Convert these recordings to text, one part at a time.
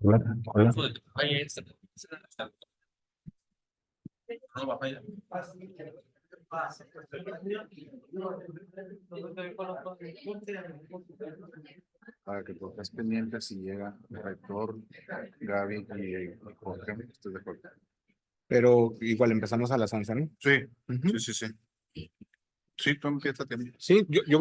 Hola, hola. Para que tú estés pendiente si llega el rector, Gaby y Jorge. ¿Estás de acuerdo? Pero igual empezamos a las 11, ¿no? Sí, Ujú. sí. Sí, tú empiezas. Sí, yo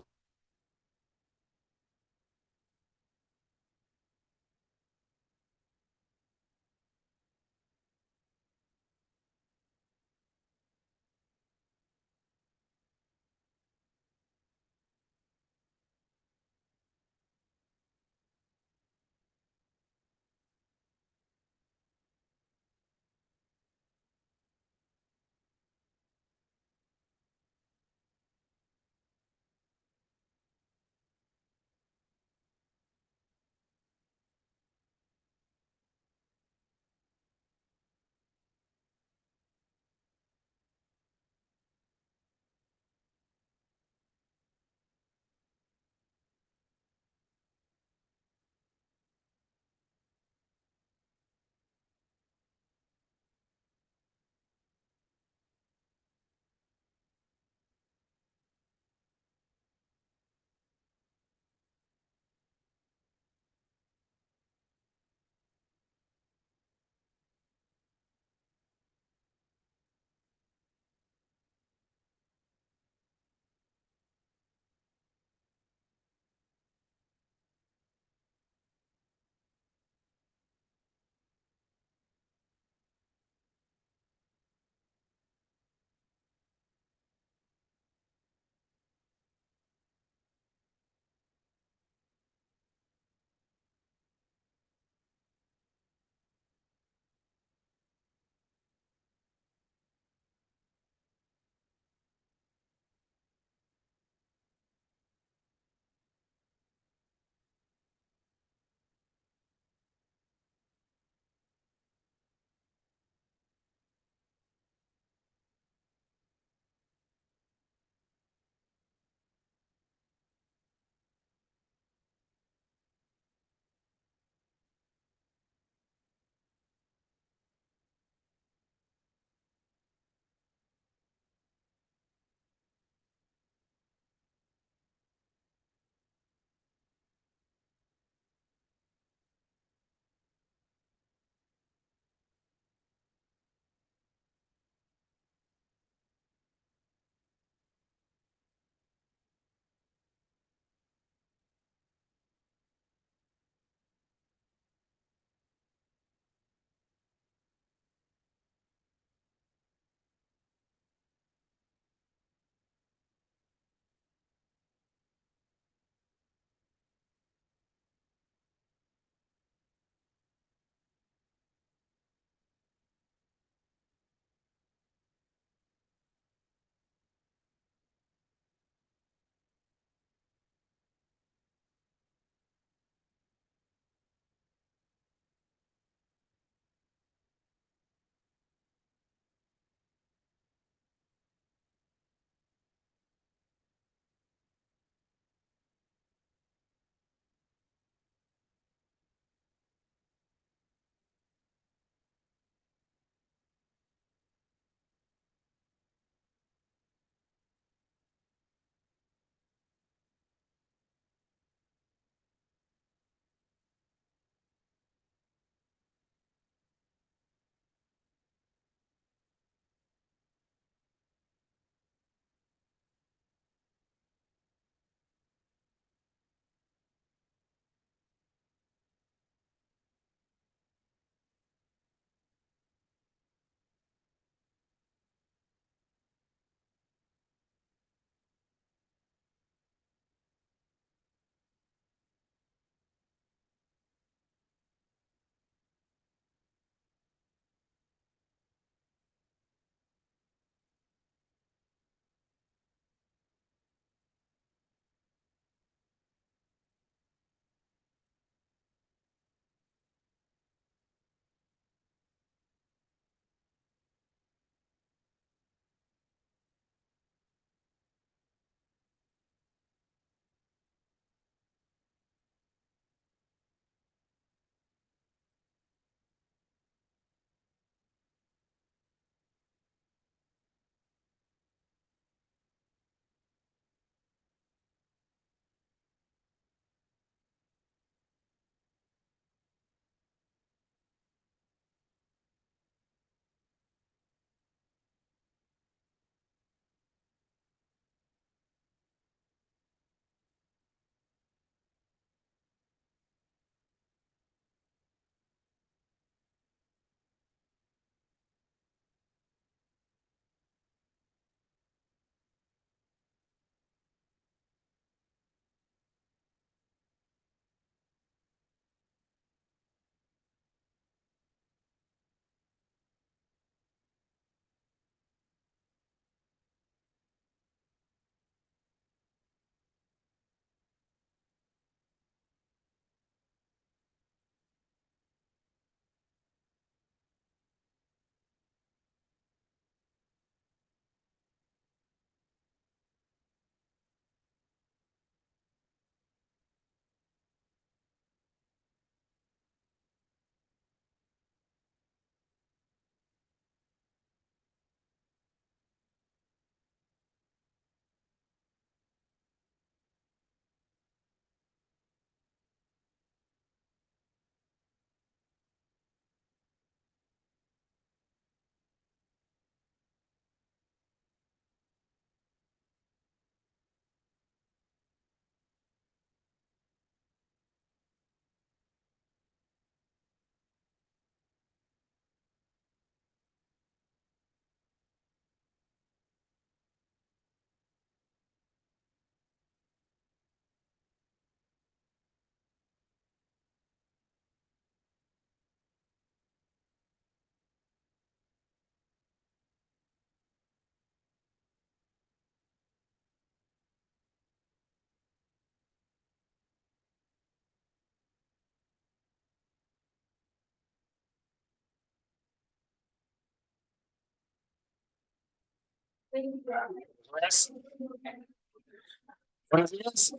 Buenos días.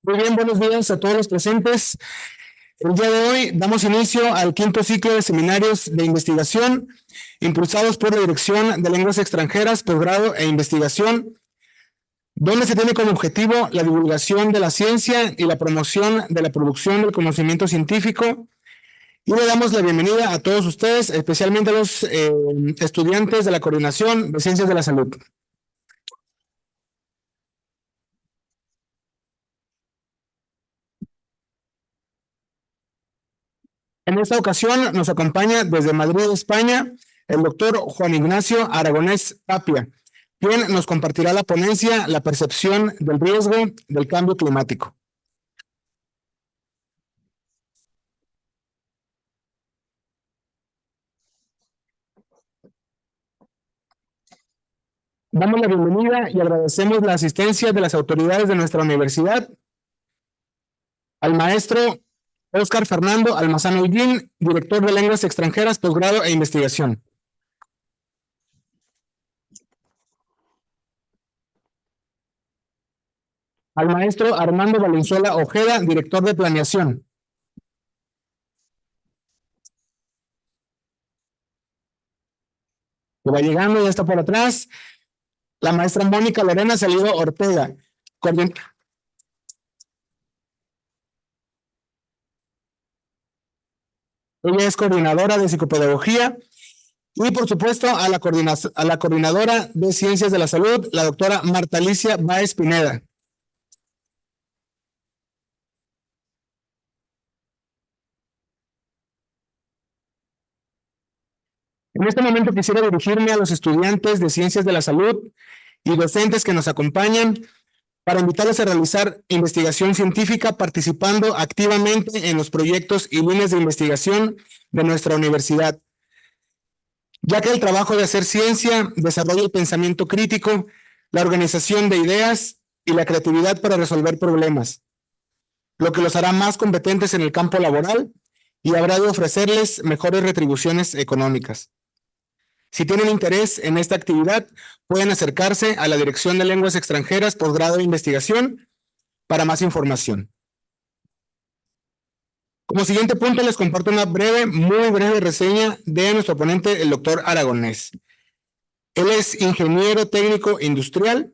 Muy bien, buenos días a todos los presentes. El día de hoy damos inicio al quinto ciclo de seminarios de investigación impulsados por la Dirección de Lenguas Extranjeras, Posgrado e Investigación, donde se tiene como objetivo la divulgación de la ciencia y la promoción de la producción del conocimiento científico. Y le damos la bienvenida a todos ustedes, especialmente a los estudiantes de la Coordinación de Ciencias de la Salud. En esta ocasión nos acompaña desde Madrid, España, el doctor Juan Ignacio Aragonés Tapia, quien nos compartirá la ponencia La percepción del riesgo del cambio climático. Damos la bienvenida y agradecemos la asistencia de las autoridades de nuestra universidad, al maestro Óscar Fernando Almazán Holguín, director de Lenguas Extranjeras, Posgrado e Investigación. Al maestro Armando Valenzuela Ojeda, director de Planeación. Que va llegando, ya está por atrás. La maestra Mónica Lorena Salido Ortega. Ella es coordinadora de psicopedagogía. Y por supuesto a la coordinadora de Ciencias de la Salud, la doctora Marta Alicia Báez Pineda. En este momento quisiera dirigirme a los estudiantes de Ciencias de la Salud y docentes que nos acompañan para invitarles a realizar investigación científica participando activamente en los proyectos y líneas de investigación de nuestra universidad, ya que el trabajo de hacer ciencia desarrolla el pensamiento crítico, la organización de ideas y la creatividad para resolver problemas, lo que los hará más competentes en el campo laboral y habrá de ofrecerles mejores retribuciones económicas. Si tienen interés en esta actividad, pueden acercarse a la Dirección de Lenguas Extranjeras, Posgrado de Investigación, para más información. Como siguiente punto, les comparto una muy breve reseña de nuestro ponente, el doctor Aragonés. Él es ingeniero técnico industrial,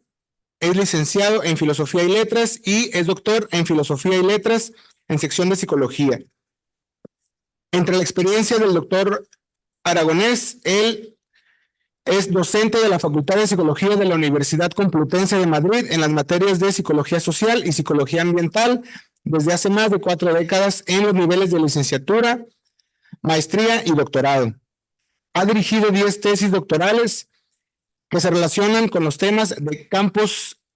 es licenciado en Filosofía y Letras y es doctor en Filosofía y Letras en sección de Psicología. Entre la experiencia del doctor Aragonés, él es docente de la Facultad de Psicología de la Universidad Complutense de Madrid en las materias de Psicología Social y Psicología Ambiental desde hace más de 4 décadas en los niveles de licenciatura, maestría y doctorado. Ha dirigido 10 tesis doctorales que se relacionan con los temas de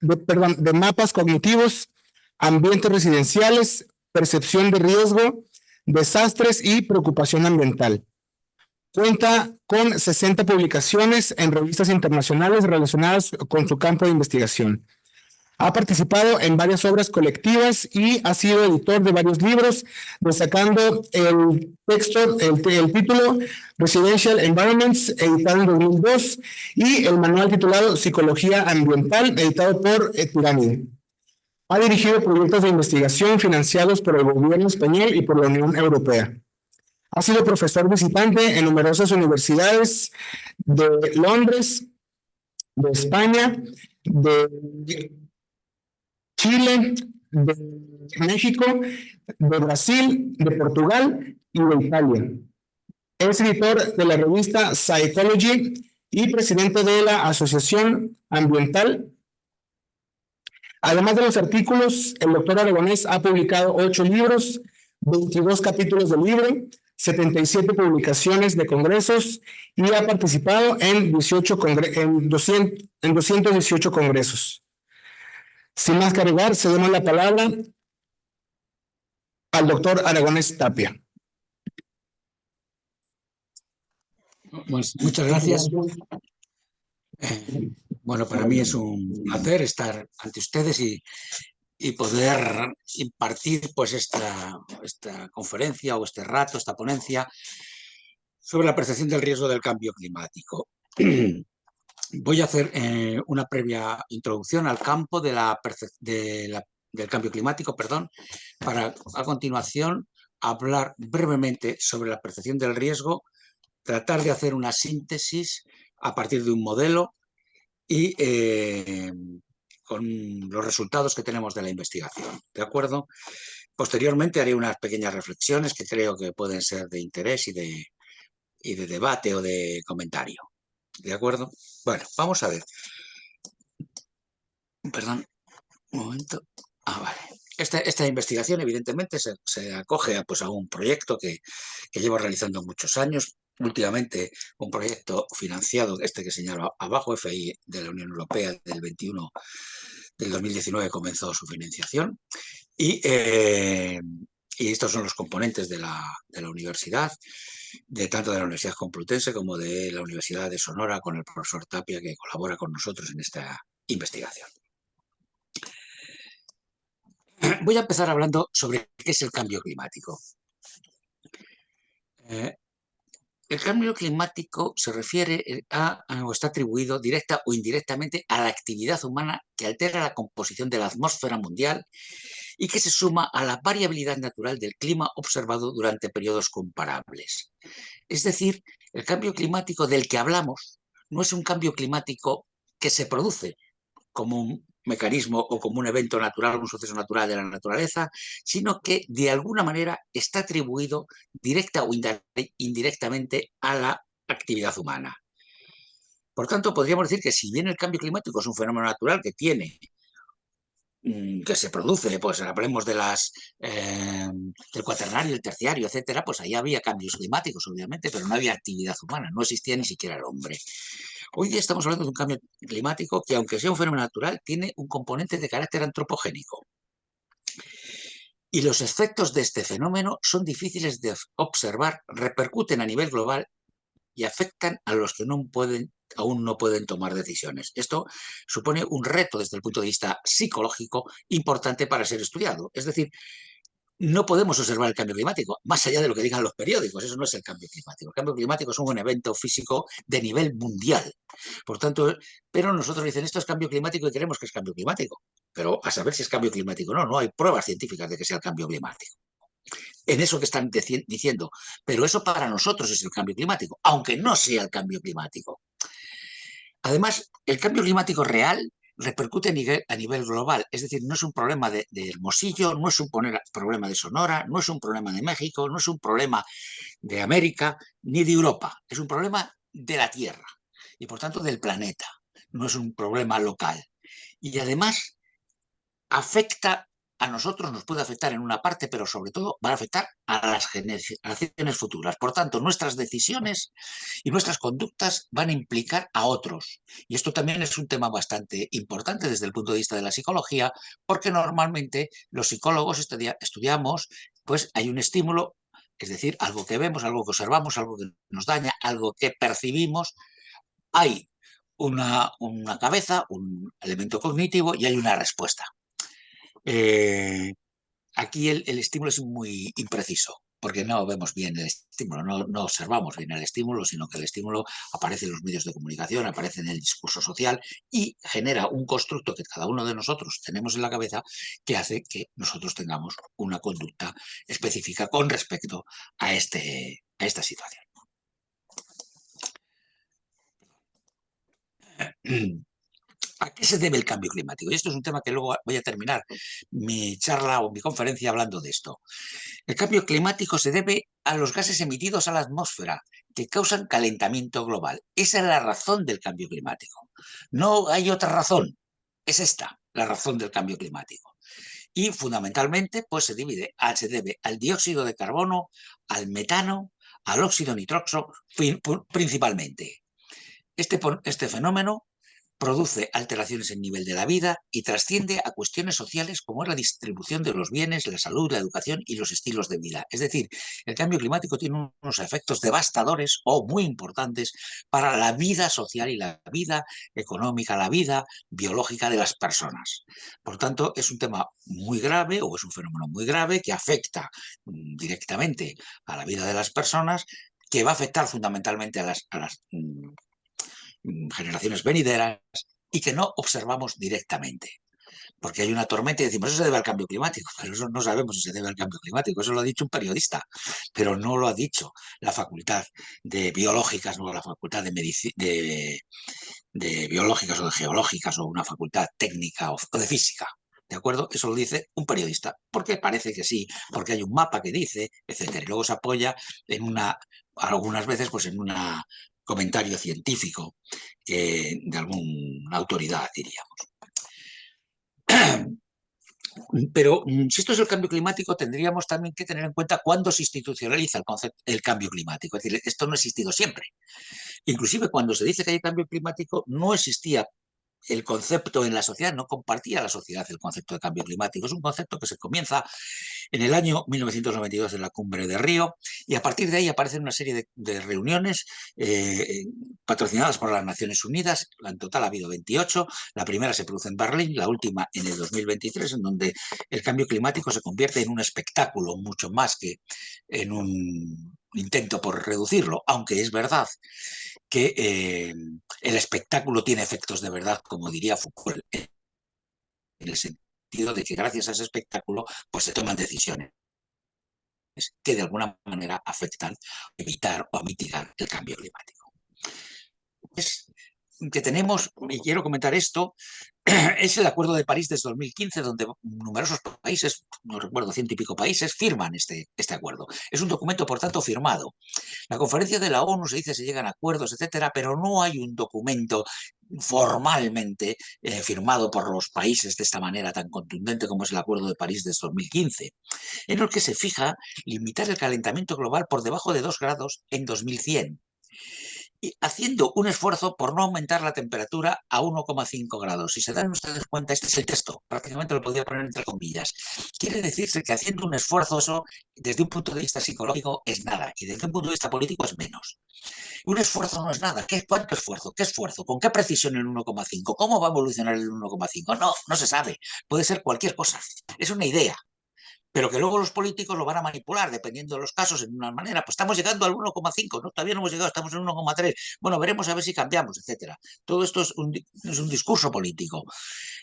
de mapas cognitivos, ambientes residenciales, percepción de riesgo, desastres y preocupación ambiental. Cuenta con 60 publicaciones en revistas internacionales relacionadas con su campo de investigación. Ha participado en varias obras colectivas y ha sido editor de varios libros, destacando el título Residential Environments, editado en 2002, y el manual titulado Psicología Ambiental, editado por Pirámide. Ha dirigido proyectos de investigación financiados por el gobierno español y por la Unión Europea. Ha sido profesor visitante en numerosas universidades de Londres, de España, de Chile, de México, de Brasil, de Portugal y de Italia. Es editor de la revista Psychology y presidente de la Asociación Ambiental. Además de los artículos, el doctor Aragonés ha publicado 8 libros, 22 capítulos del libro, 77 publicaciones de congresos y ha participado en 218 congresos. Sin más que agregar, cedemos la palabra al doctor Aragonés Tapia. Pues, muchas gracias. Bueno, para mí es un placer estar ante ustedes y y poder impartir pues esta conferencia o este rato, esta ponencia sobre la percepción del riesgo del cambio climático. Voy a hacer una previa introducción al campo del cambio climático, perdón, para a continuación hablar brevemente sobre la percepción del riesgo, tratar de hacer una síntesis a partir de un modelo y con los resultados que tenemos de la investigación, ¿de acuerdo? Posteriormente haré unas pequeñas reflexiones que creo que pueden ser de interés y de debate o de comentario, ¿de acuerdo? Bueno, vamos a ver. Perdón, un momento. Vale. Esta investigación, evidentemente, se acoge pues, a un proyecto que llevo realizando muchos años. Últimamente, un proyecto financiado, que señalo abajo, FI de la Unión Europea, del 21 del 2019 comenzó su financiación. Y estos son los componentes de la universidad, tanto de la Universidad Complutense como de la Universidad de Sonora, con el profesor Tapia, que colabora con nosotros en esta investigación. Voy a empezar hablando sobre qué es el cambio climático. El cambio climático se refiere o está atribuido directa o indirectamente a la actividad humana que altera la composición de la atmósfera mundial y que se suma a la variabilidad natural del clima observado durante periodos comparables. Es decir, el cambio climático del que hablamos no es un cambio climático que se produce como un mecanismo o como un evento natural, un suceso natural de la naturaleza, sino que de alguna manera está atribuido directa o indirectamente a la actividad humana. Por tanto, podríamos decir que si bien el cambio climático es un fenómeno natural que se produce, pues hablemos de del cuaternario, el terciario, etcétera, pues ahí había cambios climáticos, obviamente, pero no había actividad humana, no existía ni siquiera el hombre. Hoy día estamos hablando de un cambio climático que, aunque sea un fenómeno natural, tiene un componente de carácter antropogénico. Y los efectos de este fenómeno son difíciles de observar, repercuten a nivel global y afectan a los que aún no pueden tomar decisiones. Esto supone un reto desde el punto de vista psicológico importante para ser estudiado. Es decir, no podemos observar el cambio climático, más allá de lo que digan los periódicos. Eso no es el cambio climático. El cambio climático es un evento físico de nivel mundial. Por tanto, pero nosotros dicen, esto es cambio climático y creemos que es cambio climático. Pero a saber si es cambio climático o no, no hay pruebas científicas de que sea el cambio climático. En eso que están diciendo. Pero eso para nosotros es el cambio climático, aunque no sea el cambio climático. Además, el cambio climático real repercute a nivel global, es decir, no es un problema de Hermosillo, no es un problema de Sonora, no es un problema de México, no es un problema de América ni de Europa, es un problema de la Tierra y por tanto del planeta, no es un problema local. Y además afecta a nosotros, nos puede afectar en una parte, pero sobre todo va a afectar a las generaciones futuras. Por tanto, nuestras decisiones y nuestras conductas van a implicar a otros. Y esto también es un tema bastante importante desde el punto de vista de la psicología, porque normalmente los psicólogos estudiamos, pues hay un estímulo, es decir, algo que vemos, algo que observamos, algo que nos daña, algo que percibimos. Hay una cabeza, un elemento cognitivo y hay una respuesta. Aquí el estímulo es muy impreciso, porque no vemos bien el estímulo, no observamos bien el estímulo, sino que el estímulo aparece en los medios de comunicación, aparece en el discurso social y genera un constructo que cada uno de nosotros tenemos en la cabeza que hace que nosotros tengamos una conducta específica con respecto a esta situación. ¿A qué se debe el cambio climático? Y esto es un tema que luego voy a terminar mi charla o mi conferencia hablando de esto. El cambio climático se debe a los gases emitidos a la atmósfera que causan calentamiento global. Esa es la razón del cambio climático. No hay otra razón. Es esta la razón del cambio climático. Y fundamentalmente pues se debe al dióxido de carbono, al metano, al óxido nitroso principalmente. Este fenómeno produce alteraciones en nivel de la vida y trasciende a cuestiones sociales como es la distribución de los bienes, la salud, la educación y los estilos de vida. Es decir, el cambio climático tiene unos efectos devastadores o muy importantes para la vida social y la vida económica, la vida biológica de las personas. Por tanto, es un tema muy grave o es un fenómeno muy grave que afecta directamente a la vida de las personas, que va a afectar fundamentalmente a las generaciones venideras y que no observamos directamente. Porque hay una tormenta y decimos, eso se debe al cambio climático, pero eso no sabemos si se debe al cambio climático, eso lo ha dicho un periodista, pero no lo ha dicho la facultad de biológicas, no la facultad de biológicas o de geológicas o una facultad técnica o de física. ¿De acuerdo? Eso lo dice un periodista, porque parece que sí, porque hay un mapa que dice, etcétera. Y luego se apoya en algunas veces, pues en un comentario científico de alguna autoridad, diríamos. Pero si esto es el cambio climático, tendríamos también que tener en cuenta cuándo se institucionaliza el cambio climático. Es decir, esto no ha existido siempre. Inclusive cuando se dice que hay cambio climático, no existía el concepto en la sociedad, no compartía la sociedad el concepto de cambio climático. Es un concepto que se comienza en el año 1992 en la cumbre de Río y a partir de ahí aparecen una serie de reuniones patrocinadas por las Naciones Unidas. En total ha habido 28. La primera se produce en Berlín, la última en el 2023, en donde el cambio climático se convierte en un espectáculo mucho más que en un intento por reducirlo, aunque es verdad que el espectáculo tiene efectos de verdad, como diría Foucault, en el sentido de que gracias a ese espectáculo pues se toman decisiones que de alguna manera afectan, evitar o mitigar el cambio climático. Es que tenemos, y quiero comentar esto, es el Acuerdo de París desde 2015, donde numerosos países, no recuerdo, 100 y pico países, firman este acuerdo. Es un documento, por tanto, firmado. La conferencia de la ONU se dice se llegan a acuerdos, etcétera, pero no hay un documento formalmente firmado por los países de esta manera tan contundente como es el Acuerdo de París desde 2015, en el que se fija limitar el calentamiento global por debajo de 2 grados en 2100. Y haciendo un esfuerzo por no aumentar la temperatura a 1,5 grados. Si se dan ustedes cuenta, este es el texto, prácticamente lo podría poner entre comillas. Quiere decirse que haciendo un esfuerzo, eso desde un punto de vista psicológico es nada, y desde un punto de vista político es menos. Un esfuerzo no es nada. ¿Cuánto esfuerzo? ¿Qué esfuerzo? ¿Con qué precisión el 1,5? ¿Cómo va a evolucionar el 1,5? No se sabe. Puede ser cualquier cosa. Es una idea. Pero que luego los políticos lo van a manipular, dependiendo de los casos, en una manera. Pues estamos llegando al 1,5, ¿no? Todavía no hemos llegado, estamos en 1,3. Bueno, veremos a ver si cambiamos, etcétera. Todo esto es un discurso político.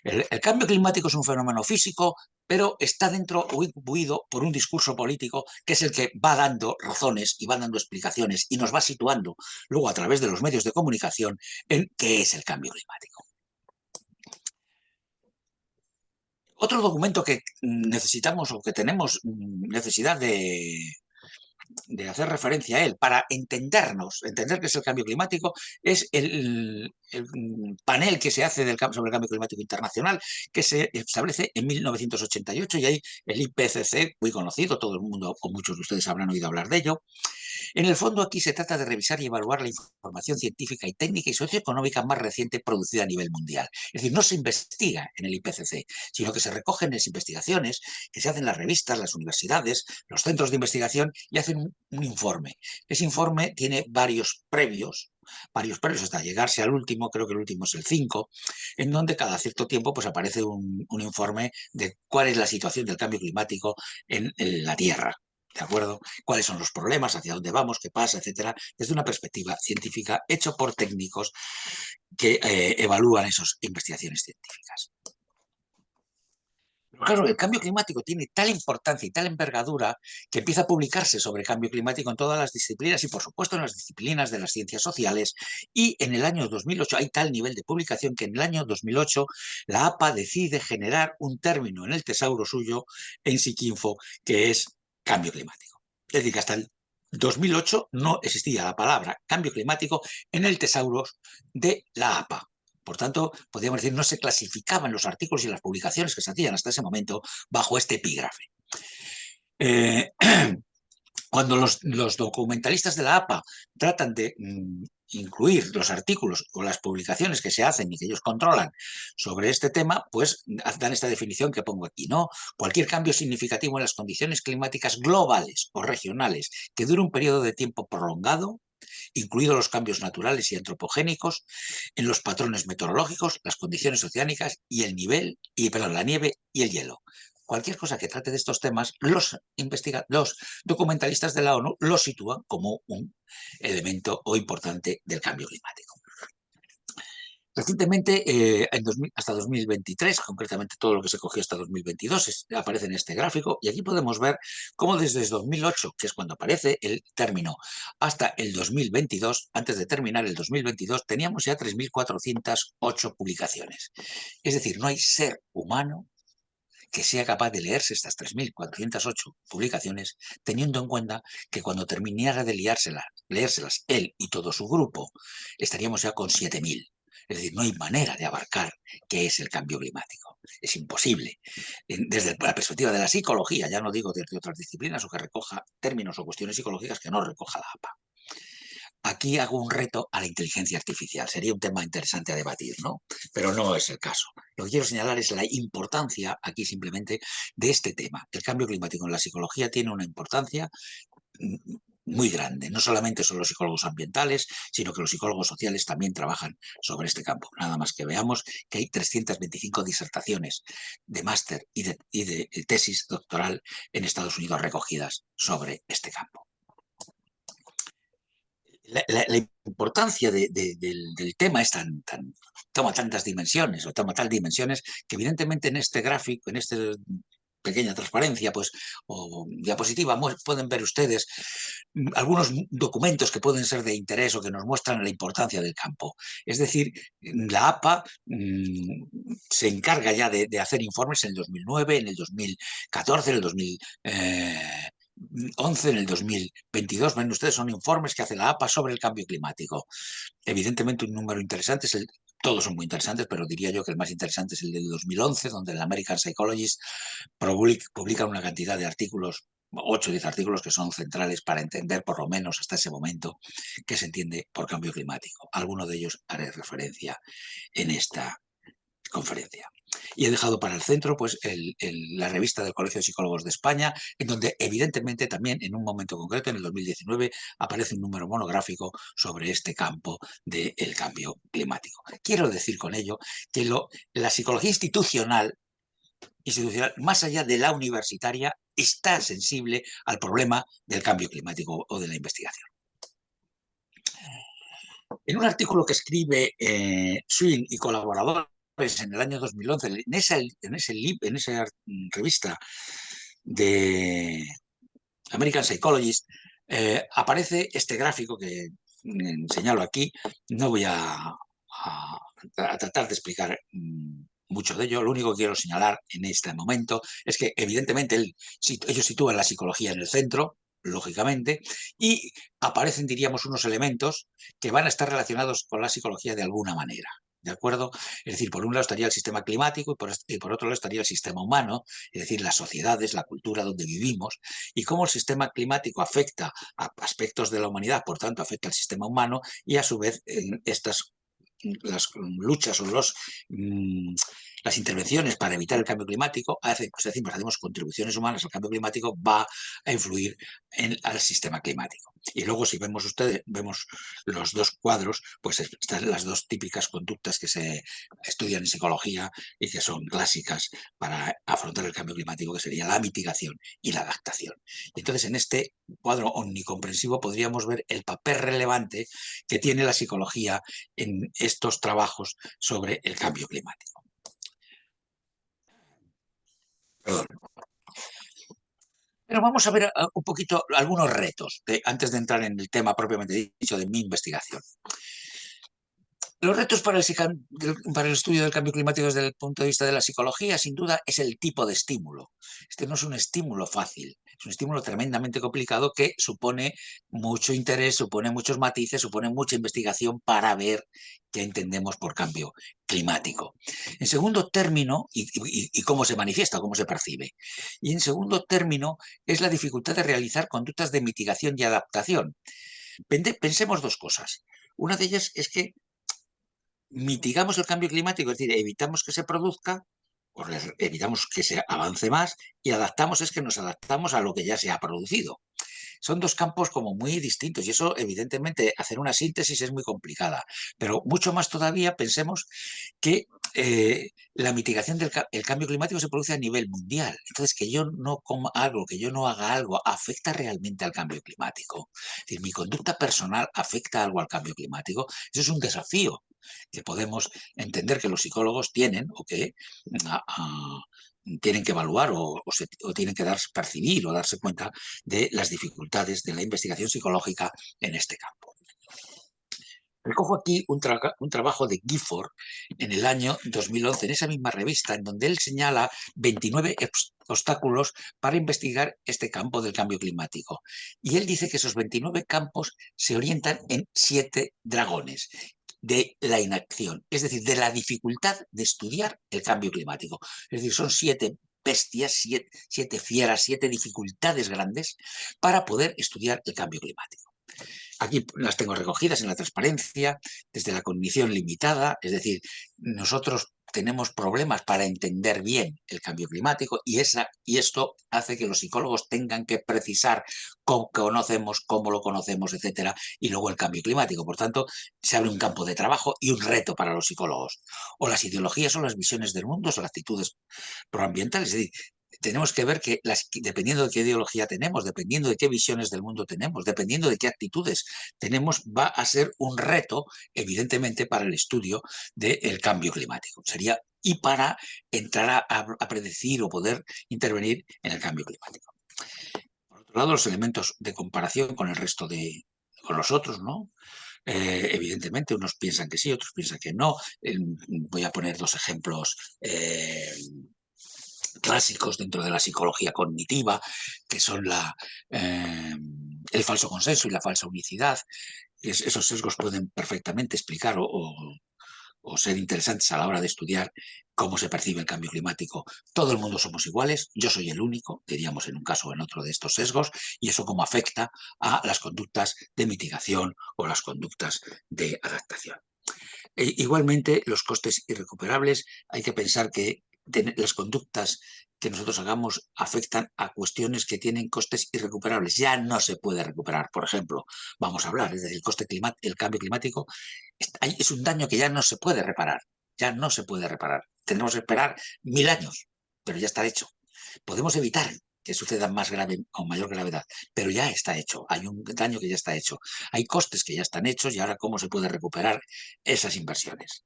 El cambio climático es un fenómeno físico, pero está dentro o imbuido por un discurso político que es el que va dando razones y va dando explicaciones y nos va situando luego a través de los medios de comunicación en qué es el cambio climático. Otro documento que necesitamos o que tenemos necesidad de hacer referencia a él para entender qué es el cambio climático, es el panel que se hace sobre el cambio climático internacional, que se establece en 1988, y hay el IPCC, muy conocido, todo el mundo, o muchos de ustedes habrán oído hablar de ello. En el fondo, aquí se trata de revisar y evaluar la información científica y técnica y socioeconómica más reciente producida a nivel mundial. Es decir, no se investiga en el IPCC, sino que se recogen las investigaciones que se hacen en las revistas, las universidades, los centros de investigación, y hacen un informe. Ese informe tiene varios previos hasta llegarse al último, creo que el último es el 5, en donde cada cierto tiempo pues, aparece un informe de cuál es la situación del cambio climático en la Tierra. ¿De acuerdo? ¿Cuáles son los problemas? ¿Hacia dónde vamos? ¿Qué pasa? Etcétera. Desde una perspectiva científica, hecho por técnicos que evalúan esas investigaciones científicas. Claro, el cambio climático tiene tal importancia y tal envergadura que empieza a publicarse sobre cambio climático en todas las disciplinas y, por supuesto, en las disciplinas de las ciencias sociales. Y en el año 2008 hay tal nivel de publicación que en el año 2008 la APA decide generar un término en el tesauro suyo, en Sikinfo, que es cambio climático. Es decir, que hasta el 2008 no existía la palabra cambio climático en el tesauro de la APA. Por tanto, podríamos decir, no se clasificaban los artículos y las publicaciones que se hacían hasta ese momento bajo este epígrafe. cuando los documentalistas de la APA tratan de incluir los artículos o las publicaciones que se hacen y que ellos controlan sobre este tema, pues dan esta definición que pongo aquí, ¿no? Cualquier cambio significativo en las condiciones climáticas globales o regionales que dure un periodo de tiempo prolongado, incluidos los cambios naturales y antropogénicos, en los patrones meteorológicos, las condiciones oceánicas y el nivel, la nieve y el hielo. Cualquier cosa que trate de estos temas, los documentalistas de la ONU lo sitúan como un elemento o importante del cambio climático. Recientemente, hasta 2023, concretamente todo lo que se cogió hasta 2022, aparece en este gráfico, y aquí podemos ver cómo desde 2008, que es cuando aparece el término, hasta el 2022, antes de terminar el 2022, teníamos ya 3.408 publicaciones. Es decir, no hay ser humano que sea capaz de leerse estas 3.408 publicaciones, teniendo en cuenta que cuando terminara de leérselas él y todo su grupo, estaríamos ya con 7.000. Es decir, no hay manera de abarcar qué es el cambio climático. Es imposible. Desde la perspectiva de la psicología, ya no digo desde otras disciplinas o que recoja términos o cuestiones psicológicas que no recoja la APA. Aquí hago un reto a la inteligencia artificial. Sería un tema interesante a debatir, ¿no? Pero no es el caso. Lo que quiero señalar es la importancia aquí simplemente de este tema. El cambio climático en la psicología tiene una importancia muy grande. No solamente son los psicólogos ambientales, sino que los psicólogos sociales también trabajan sobre este campo. Nada más que veamos que hay 325 disertaciones de máster y de tesis doctoral en Estados Unidos recogidas sobre este campo. La importancia del tema es toma tantas dimensiones o toma tal dimensiones que evidentemente en este gráfico, en esta pequeña transparencia o diapositiva, pueden ver ustedes algunos documentos que pueden ser de interés o que nos muestran la importancia del campo. Es decir, la APA se encarga ya de hacer informes en el 2009, en el 2014, en el 2011, en el 2022, ven ustedes, son informes que hace la APA sobre el cambio climático. Evidentemente un número interesante es todos son muy interesantes, pero diría yo que el más interesante es el del 2011, donde el American Psychologist publica una cantidad de artículos, 8 o 10 artículos que son centrales para entender, por lo menos hasta ese momento, qué se entiende por cambio climático. Alguno de ellos haré referencia en esta conferencia. Y he dejado para el centro pues, la revista del Colegio de Psicólogos de España, en donde evidentemente también en un momento concreto, en el 2019, aparece un número monográfico sobre este campo del cambio climático. Quiero decir con ello que la psicología institucional, más allá de la universitaria, está sensible al problema del cambio climático o de la investigación. En un artículo que escribe Swing y colaboradores en el año 2011, en esa revista de American Psychologist, aparece este gráfico que señalo aquí. No voy a tratar de explicar mucho de ello. Lo único que quiero señalar en este momento es que evidentemente ellos sitúan la psicología en el centro, lógicamente, y aparecen, diríamos, unos elementos que van a estar relacionados con la psicología de alguna manera. ¿De acuerdo? Es decir, por un lado estaría el sistema climático y por otro lado estaría el sistema humano, es decir, las sociedades, la cultura donde vivimos, y cómo el sistema climático afecta a aspectos de la humanidad, por tanto afecta al sistema humano, y a su vez las luchas o las intervenciones para evitar el cambio climático, hacemos contribuciones humanas al cambio climático, va a influir al sistema climático. Y luego si vemos los dos cuadros, pues están las dos típicas conductas que se estudian en psicología y que son clásicas para afrontar el cambio climático, que sería la mitigación y la adaptación. Y entonces en este cuadro omnicomprensivo podríamos ver el papel relevante que tiene la psicología en estos trabajos sobre el cambio climático. Perdón. Pero vamos a ver un poquito algunos retos antes de entrar en el tema propiamente dicho de mi investigación. Los retos para el estudio del cambio climático desde el punto de vista de la psicología, sin duda, es el tipo de estímulo. Este no es un estímulo fácil, es un estímulo tremendamente complicado que supone mucho interés, supone muchos matices, supone mucha investigación para ver qué entendemos por cambio climático. En segundo término, y cómo se manifiesta, cómo se percibe. Y en segundo término, es la dificultad de realizar conductas de mitigación y adaptación. Pensemos dos cosas. Una de ellas es que mitigamos el cambio climático, es decir, evitamos que se produzca, o evitamos que se avance más, y adaptamos es que nos adaptamos a lo que ya se ha producido. Son dos campos como muy distintos y eso evidentemente hacer una síntesis es muy complicada, pero mucho más todavía pensemos que la mitigación del cambio climático se produce a nivel mundial. Entonces, que yo no coma algo, que yo no haga algo, afecta realmente al cambio climático. Es decir, mi conducta personal afecta algo al cambio climático. Eso es un desafío que podemos entender que los psicólogos tienen o que tienen que evaluar o tienen que percibir o darse cuenta de las dificultades de la investigación psicológica en este campo. Recojo aquí un trabajo de Gifford en el año 2011, en esa misma revista, en donde él señala 29 obstáculos para investigar este campo del cambio climático. Y él dice que esos 29 campos se orientan en 7 dragones de la inacción, es decir, de la dificultad de estudiar el cambio climático. Es decir, son 7 bestias, 7 fieras, 7 dificultades grandes para poder estudiar el cambio climático. Aquí las tengo recogidas en la transparencia, desde la cognición limitada, es decir, nosotros tenemos problemas para entender bien el cambio climático y esto hace que los psicólogos tengan que precisar cómo lo conocemos, etcétera, y luego el cambio climático. Por tanto, se abre un campo de trabajo y un reto para los psicólogos. O las ideologías o las visiones del mundo, o las actitudes proambientales. Es decir, tenemos que ver que dependiendo de qué ideología tenemos, dependiendo de qué visiones del mundo tenemos, dependiendo de qué actitudes tenemos, va a ser un reto, evidentemente, para el estudio del cambio climático. Y para entrar a predecir o poder intervenir en el cambio climático. Por otro lado, los elementos de comparación con el resto con los otros, ¿no? Evidentemente, unos piensan que sí, otros piensan que no. Voy a poner 2 ejemplos clásicos dentro de la psicología cognitiva, que son el falso consenso y la falsa unicidad. Esos sesgos pueden perfectamente explicar o ser interesantes a la hora de estudiar cómo se percibe el cambio climático. Todo el mundo somos iguales, yo soy el único, diríamos en un caso o en otro de estos sesgos, y eso cómo afecta a las conductas de mitigación o las conductas de adaptación. Igualmente, los costes irrecuperables, hay que pensar que las conductas que nosotros hagamos afectan a cuestiones que tienen costes irrecuperables. Ya no se puede recuperar. Por ejemplo, vamos a hablar del el cambio climático. Es un daño que ya no se puede reparar. Ya no se puede reparar. Tenemos que esperar 1000 años, pero ya está hecho. Podemos evitar que suceda más grave o mayor gravedad, pero ya está hecho, hay un daño que ya está hecho, hay costes que ya están hechos y ahora cómo se puede recuperar esas inversiones.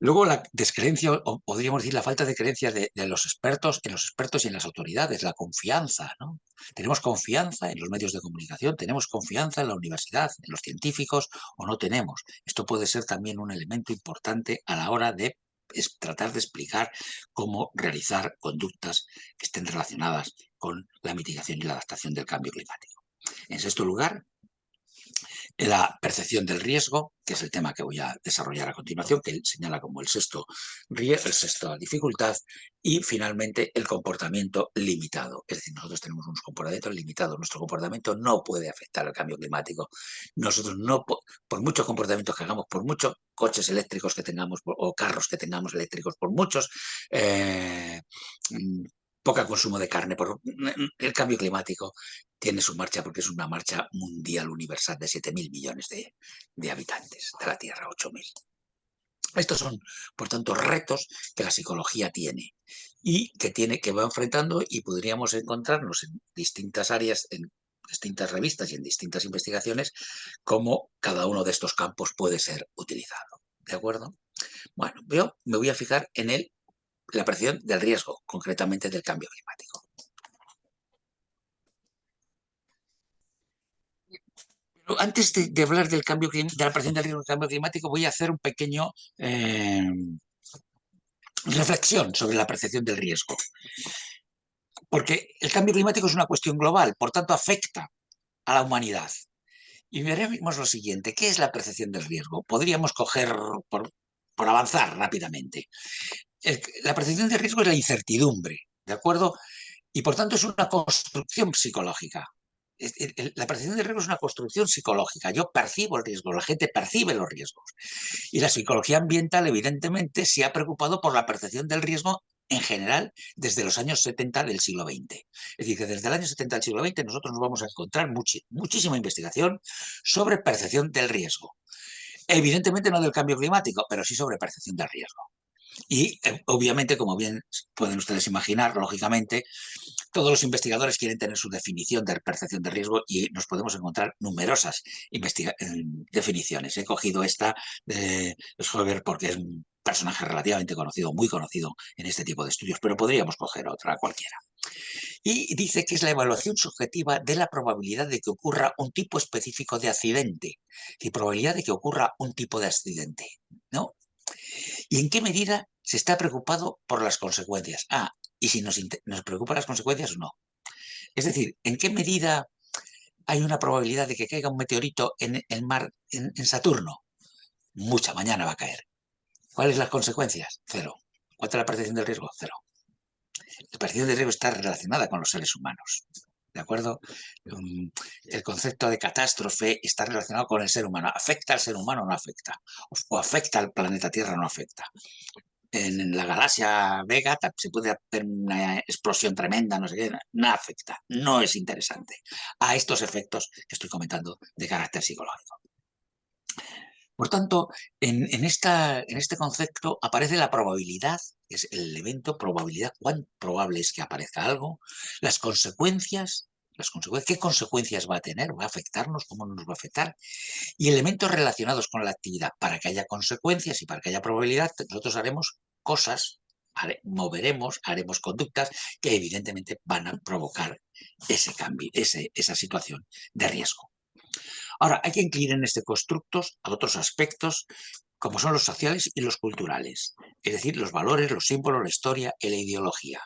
Luego la descreencia, o podríamos decir la falta de creencia de los expertos, en los expertos y en las autoridades, la confianza, ¿no? Tenemos confianza en los medios de comunicación, tenemos confianza en la universidad, en los científicos, o no tenemos. Esto puede ser también un elemento importante a la hora de tratar de explicar cómo realizar conductas que estén relacionadas con la mitigación y la adaptación del cambio climático. En sexto lugar, la percepción del riesgo, que es el tema que voy a desarrollar a continuación, que él señala como el sexta dificultad, y finalmente el comportamiento limitado. Es decir, nosotros tenemos unos comportamientos limitados, nuestro comportamiento no puede afectar al cambio climático. Nosotros no, por muchos comportamientos que hagamos, por muchos coches eléctricos que tengamos o carros que tengamos eléctricos, por muchos poca consumo de carne, por el cambio climático tiene su marcha porque es una marcha mundial universal de 7.000 millones de habitantes de la Tierra, 8.000. Estos son, por tanto, retos que la psicología tiene y que va enfrentando y podríamos encontrarnos en distintas áreas, en distintas revistas y en distintas investigaciones, cómo cada uno de estos campos puede ser utilizado. ¿De acuerdo? Bueno, yo me voy a fijar en la percepción del riesgo, concretamente del cambio climático. Pero antes de hablar del cambio de la percepción del riesgo del cambio climático, voy a hacer un pequeño reflexión sobre la percepción del riesgo. Porque el cambio climático es una cuestión global, por tanto afecta a la humanidad. Y veremos lo siguiente, ¿qué es la percepción del riesgo? Podríamos coger, por avanzar rápidamente. La percepción del riesgo es la incertidumbre, ¿de acuerdo? Y por tanto es una construcción psicológica. La percepción del riesgo es una construcción psicológica. Yo percibo el riesgo, la gente percibe los riesgos. Y la psicología ambiental, evidentemente, se ha preocupado por la percepción del riesgo en general desde los años 70 del siglo XX. Es decir, que desde el año 70 del siglo XX nosotros nos vamos a encontrar muchísima investigación sobre percepción del riesgo. Evidentemente no del cambio climático, pero sí sobre percepción del riesgo. Y obviamente, como bien pueden ustedes imaginar, lógicamente, todos los investigadores quieren tener su definición de percepción de riesgo y nos podemos encontrar numerosas definiciones. He cogido esta de Schober porque es un personaje relativamente conocido, muy conocido en este tipo de estudios, pero podríamos coger otra cualquiera. Y dice que es la evaluación subjetiva de la probabilidad de que ocurra un tipo específico de accidente, y probabilidad de que ocurra un tipo de accidente, ¿no? ¿Y en qué medida se está preocupado por las consecuencias? Y si nos preocupan las consecuencias o no. Es decir, ¿en qué medida hay una probabilidad de que caiga un meteorito en el mar, en Saturno? Mucha, mañana va a caer. ¿Cuáles las consecuencias? Cero. ¿Cuánta es la percepción del riesgo? Cero. La percepción del riesgo está relacionada con los seres humanos. ¿De acuerdo? El concepto de catástrofe está relacionado con el ser humano. ¿Afecta al ser humano o no afecta? ¿O afecta al planeta Tierra o no afecta? En la galaxia Vega se puede hacer una explosión tremenda, no sé qué, no afecta, no es interesante a estos efectos que estoy comentando de carácter psicológico. Por tanto, en este concepto aparece la probabilidad, es el elemento probabilidad, cuán probable es que aparezca algo, las consecuencias, qué consecuencias va a tener, va a afectarnos, cómo nos va a afectar, y elementos relacionados con la actividad. Para que haya consecuencias y para que haya probabilidad, nosotros haremos cosas, moveremos, haremos conductas que evidentemente van a provocar ese cambio, esa situación de riesgo. Ahora, hay que incluir en este constructos a otros aspectos como son los sociales y los culturales, es decir, los valores, los símbolos, la historia y la ideología.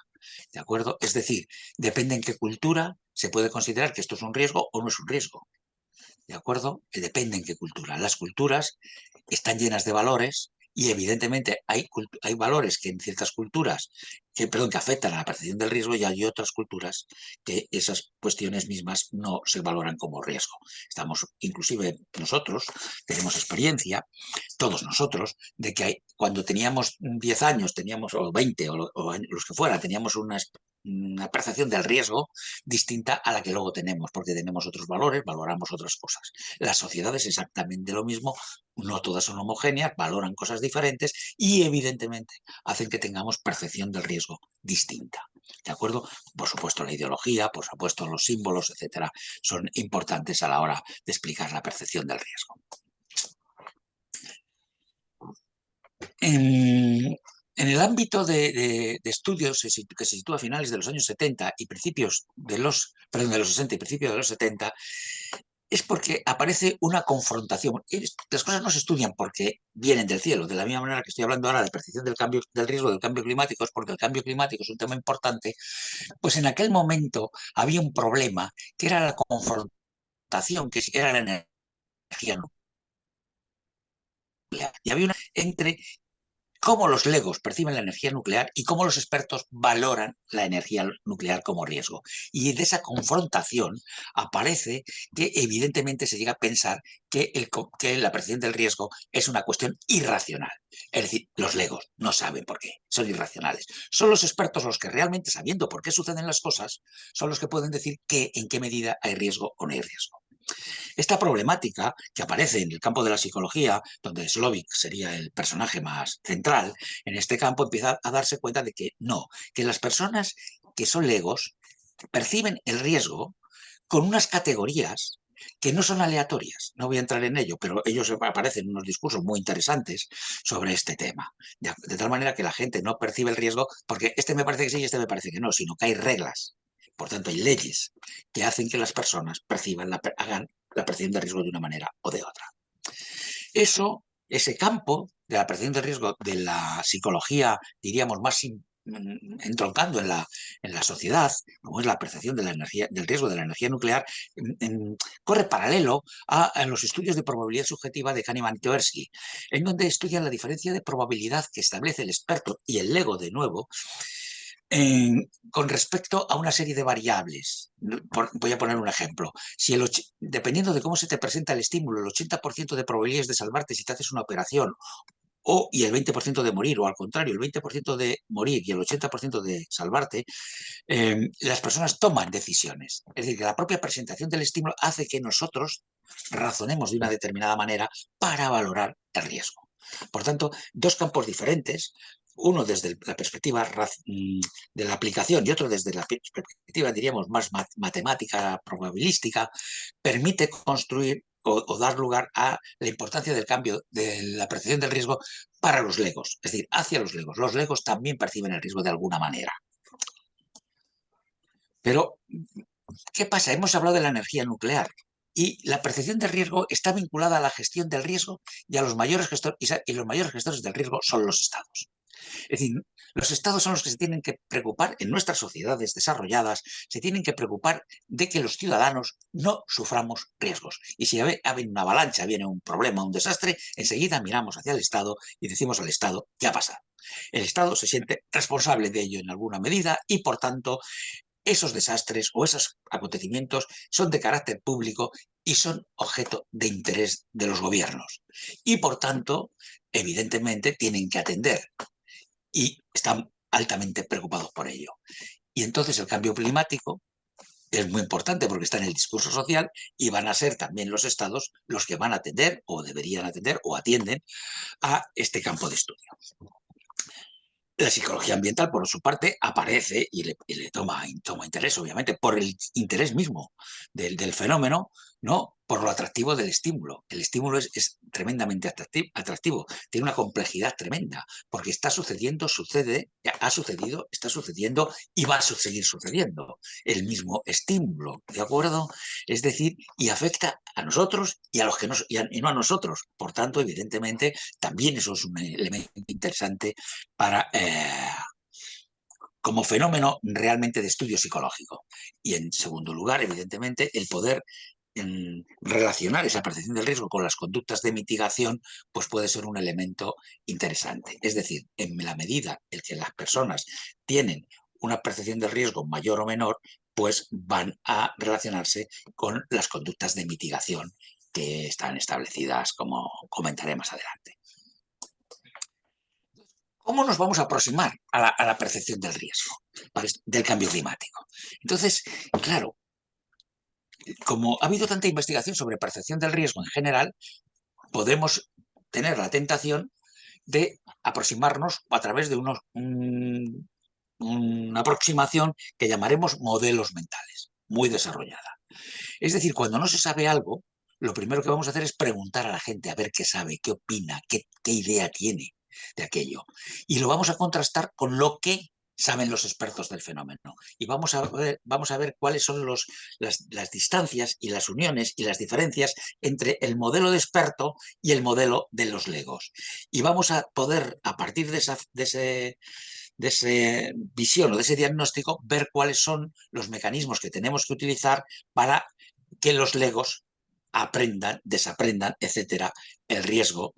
¿De acuerdo? Es decir, depende en qué cultura se puede considerar que esto es un riesgo o no es un riesgo. ¿De acuerdo? Depende en qué cultura. Las culturas están llenas de valores y evidentemente hay valores que en ciertas culturas, que afectan a la percepción del riesgo y hay otras culturas que esas cuestiones mismas no se valoran como riesgo. Inclusive nosotros tenemos experiencia, todos nosotros, de que cuando teníamos 10 años, o 20 o los que fuera, teníamos una percepción del riesgo distinta a la que luego tenemos, porque tenemos otros valores, valoramos otras cosas. La sociedad es exactamente lo mismo, no todas son homogéneas, valoran cosas diferentes y evidentemente hacen que tengamos percepción del riesgo distinta. ¿De acuerdo? Por supuesto la ideología, por supuesto los símbolos, etcétera, son importantes a la hora de explicar la percepción del riesgo. En el ámbito de estudios que se sitúa a finales de los años 70 y principios de los 60 y principios de los 70, es porque aparece una confrontación. Las cosas no se estudian porque vienen del cielo, de la misma manera que estoy hablando ahora de percepción del riesgo del cambio climático, es porque el cambio climático es un tema importante, pues en aquel momento había un problema que era la confrontación, que era la energía nuclear. Y había una entre cómo los legos perciben la energía nuclear y cómo los expertos valoran la energía nuclear como riesgo. Y de esa confrontación aparece que evidentemente se llega a pensar que la percepción del riesgo es una cuestión irracional. Es decir, los legos no saben por qué, son irracionales. Son los expertos los que realmente, sabiendo por qué suceden las cosas, son los que pueden decir en qué medida hay riesgo o no hay riesgo. Esta problemática que aparece en el campo de la psicología, donde Slovic sería el personaje más central, en este campo empieza a darse cuenta de que no, que las personas que son legos perciben el riesgo con unas categorías que no son aleatorias. No voy a entrar en ello, pero ellos aparecen en unos discursos muy interesantes sobre este tema. De tal manera que la gente no percibe el riesgo porque este me parece que sí y este me parece que no, sino que hay reglas. Por tanto, hay leyes que hacen que las personas hagan la percepción de riesgo de una manera o de otra. Ese campo de la percepción de riesgo de la psicología, diríamos, más entroncando en la sociedad, como es la percepción de la energía, del riesgo de la energía nuclear, corre paralelo a los estudios de probabilidad subjetiva de Kahneman y Tversky, en donde estudian la diferencia de probabilidad que establece el experto y el ego de nuevo, con respecto a una serie de variables. Voy a poner un ejemplo. Si dependiendo de cómo se te presenta el estímulo, el 80% de probabilidades de salvarte si te haces una operación y el 20% de morir, o al contrario, el 20% de morir y el 80% de salvarte, las personas toman decisiones. Es decir, que la propia presentación del estímulo hace que nosotros razonemos de una determinada manera para valorar el riesgo. Por tanto, dos campos diferentes, uno desde la perspectiva de la aplicación y otro desde la perspectiva, diríamos, más matemática, probabilística, permite construir o dar lugar a la importancia del cambio de la percepción del riesgo para los legos, es decir, hacia los legos. Los legos también perciben el riesgo de alguna manera. Pero, ¿qué pasa? Hemos hablado de la energía nuclear y la percepción del riesgo está vinculada a la gestión del riesgo y a los mayores gestores, y los mayores gestores del riesgo son los estados. Es decir, los estados son los que se tienen que preocupar, en nuestras sociedades desarrolladas, se tienen que preocupar de que los ciudadanos no suframos riesgos. Y si viene una avalancha, viene un problema, un desastre, enseguida miramos hacia el Estado y decimos al Estado, ¿qué ha pasado? El Estado se siente responsable de ello en alguna medida y, por tanto, esos desastres o esos acontecimientos son de carácter público y son objeto de interés de los gobiernos. Y, por tanto, evidentemente, tienen que atender. Y están altamente preocupados por ello. Y entonces el cambio climático es muy importante porque está en el discurso social y van a ser también los estados los que van a atender o deberían atender o atienden a este campo de estudio. La psicología ambiental, por su parte, aparece y le toma interés, obviamente, por el interés mismo del fenómeno, ¿no? Por lo atractivo del estímulo. El estímulo es tremendamente atractivo, tiene una complejidad tremenda, porque está sucediendo, ha sucedido, está sucediendo y va a seguir sucediendo el mismo estímulo, ¿de acuerdo? Es decir, y afecta a nosotros y a los que no, y no a nosotros. Por tanto, evidentemente, también eso es un elemento interesante para como fenómeno realmente de estudio psicológico. Y en segundo lugar, evidentemente, el poder relacionar esa percepción del riesgo con las conductas de mitigación, pues puede ser un elemento interesante. Es decir, en la medida en que las personas tienen una percepción del riesgo mayor o menor, pues van a relacionarse con las conductas de mitigación que están establecidas, como comentaré más adelante. ¿Cómo nos vamos a aproximar a la percepción del riesgo, del cambio climático? Entonces, claro, como ha habido tanta investigación sobre percepción del riesgo en general, podemos tener la tentación de aproximarnos a través de una aproximación que llamaremos modelos mentales, muy desarrollada. Es decir, cuando no se sabe algo, lo primero que vamos a hacer es preguntar a la gente a ver qué sabe, qué opina, qué idea tiene de aquello. Y lo vamos a contrastar con lo que saben los expertos del fenómeno. Y vamos a ver cuáles son las distancias y las uniones y las diferencias entre el modelo de experto y el modelo de los legos. Y vamos a poder, a partir de esa visión o de ese diagnóstico, ver cuáles son los mecanismos que tenemos que utilizar para que los legos aprendan, desaprendan, etcétera, el riesgo,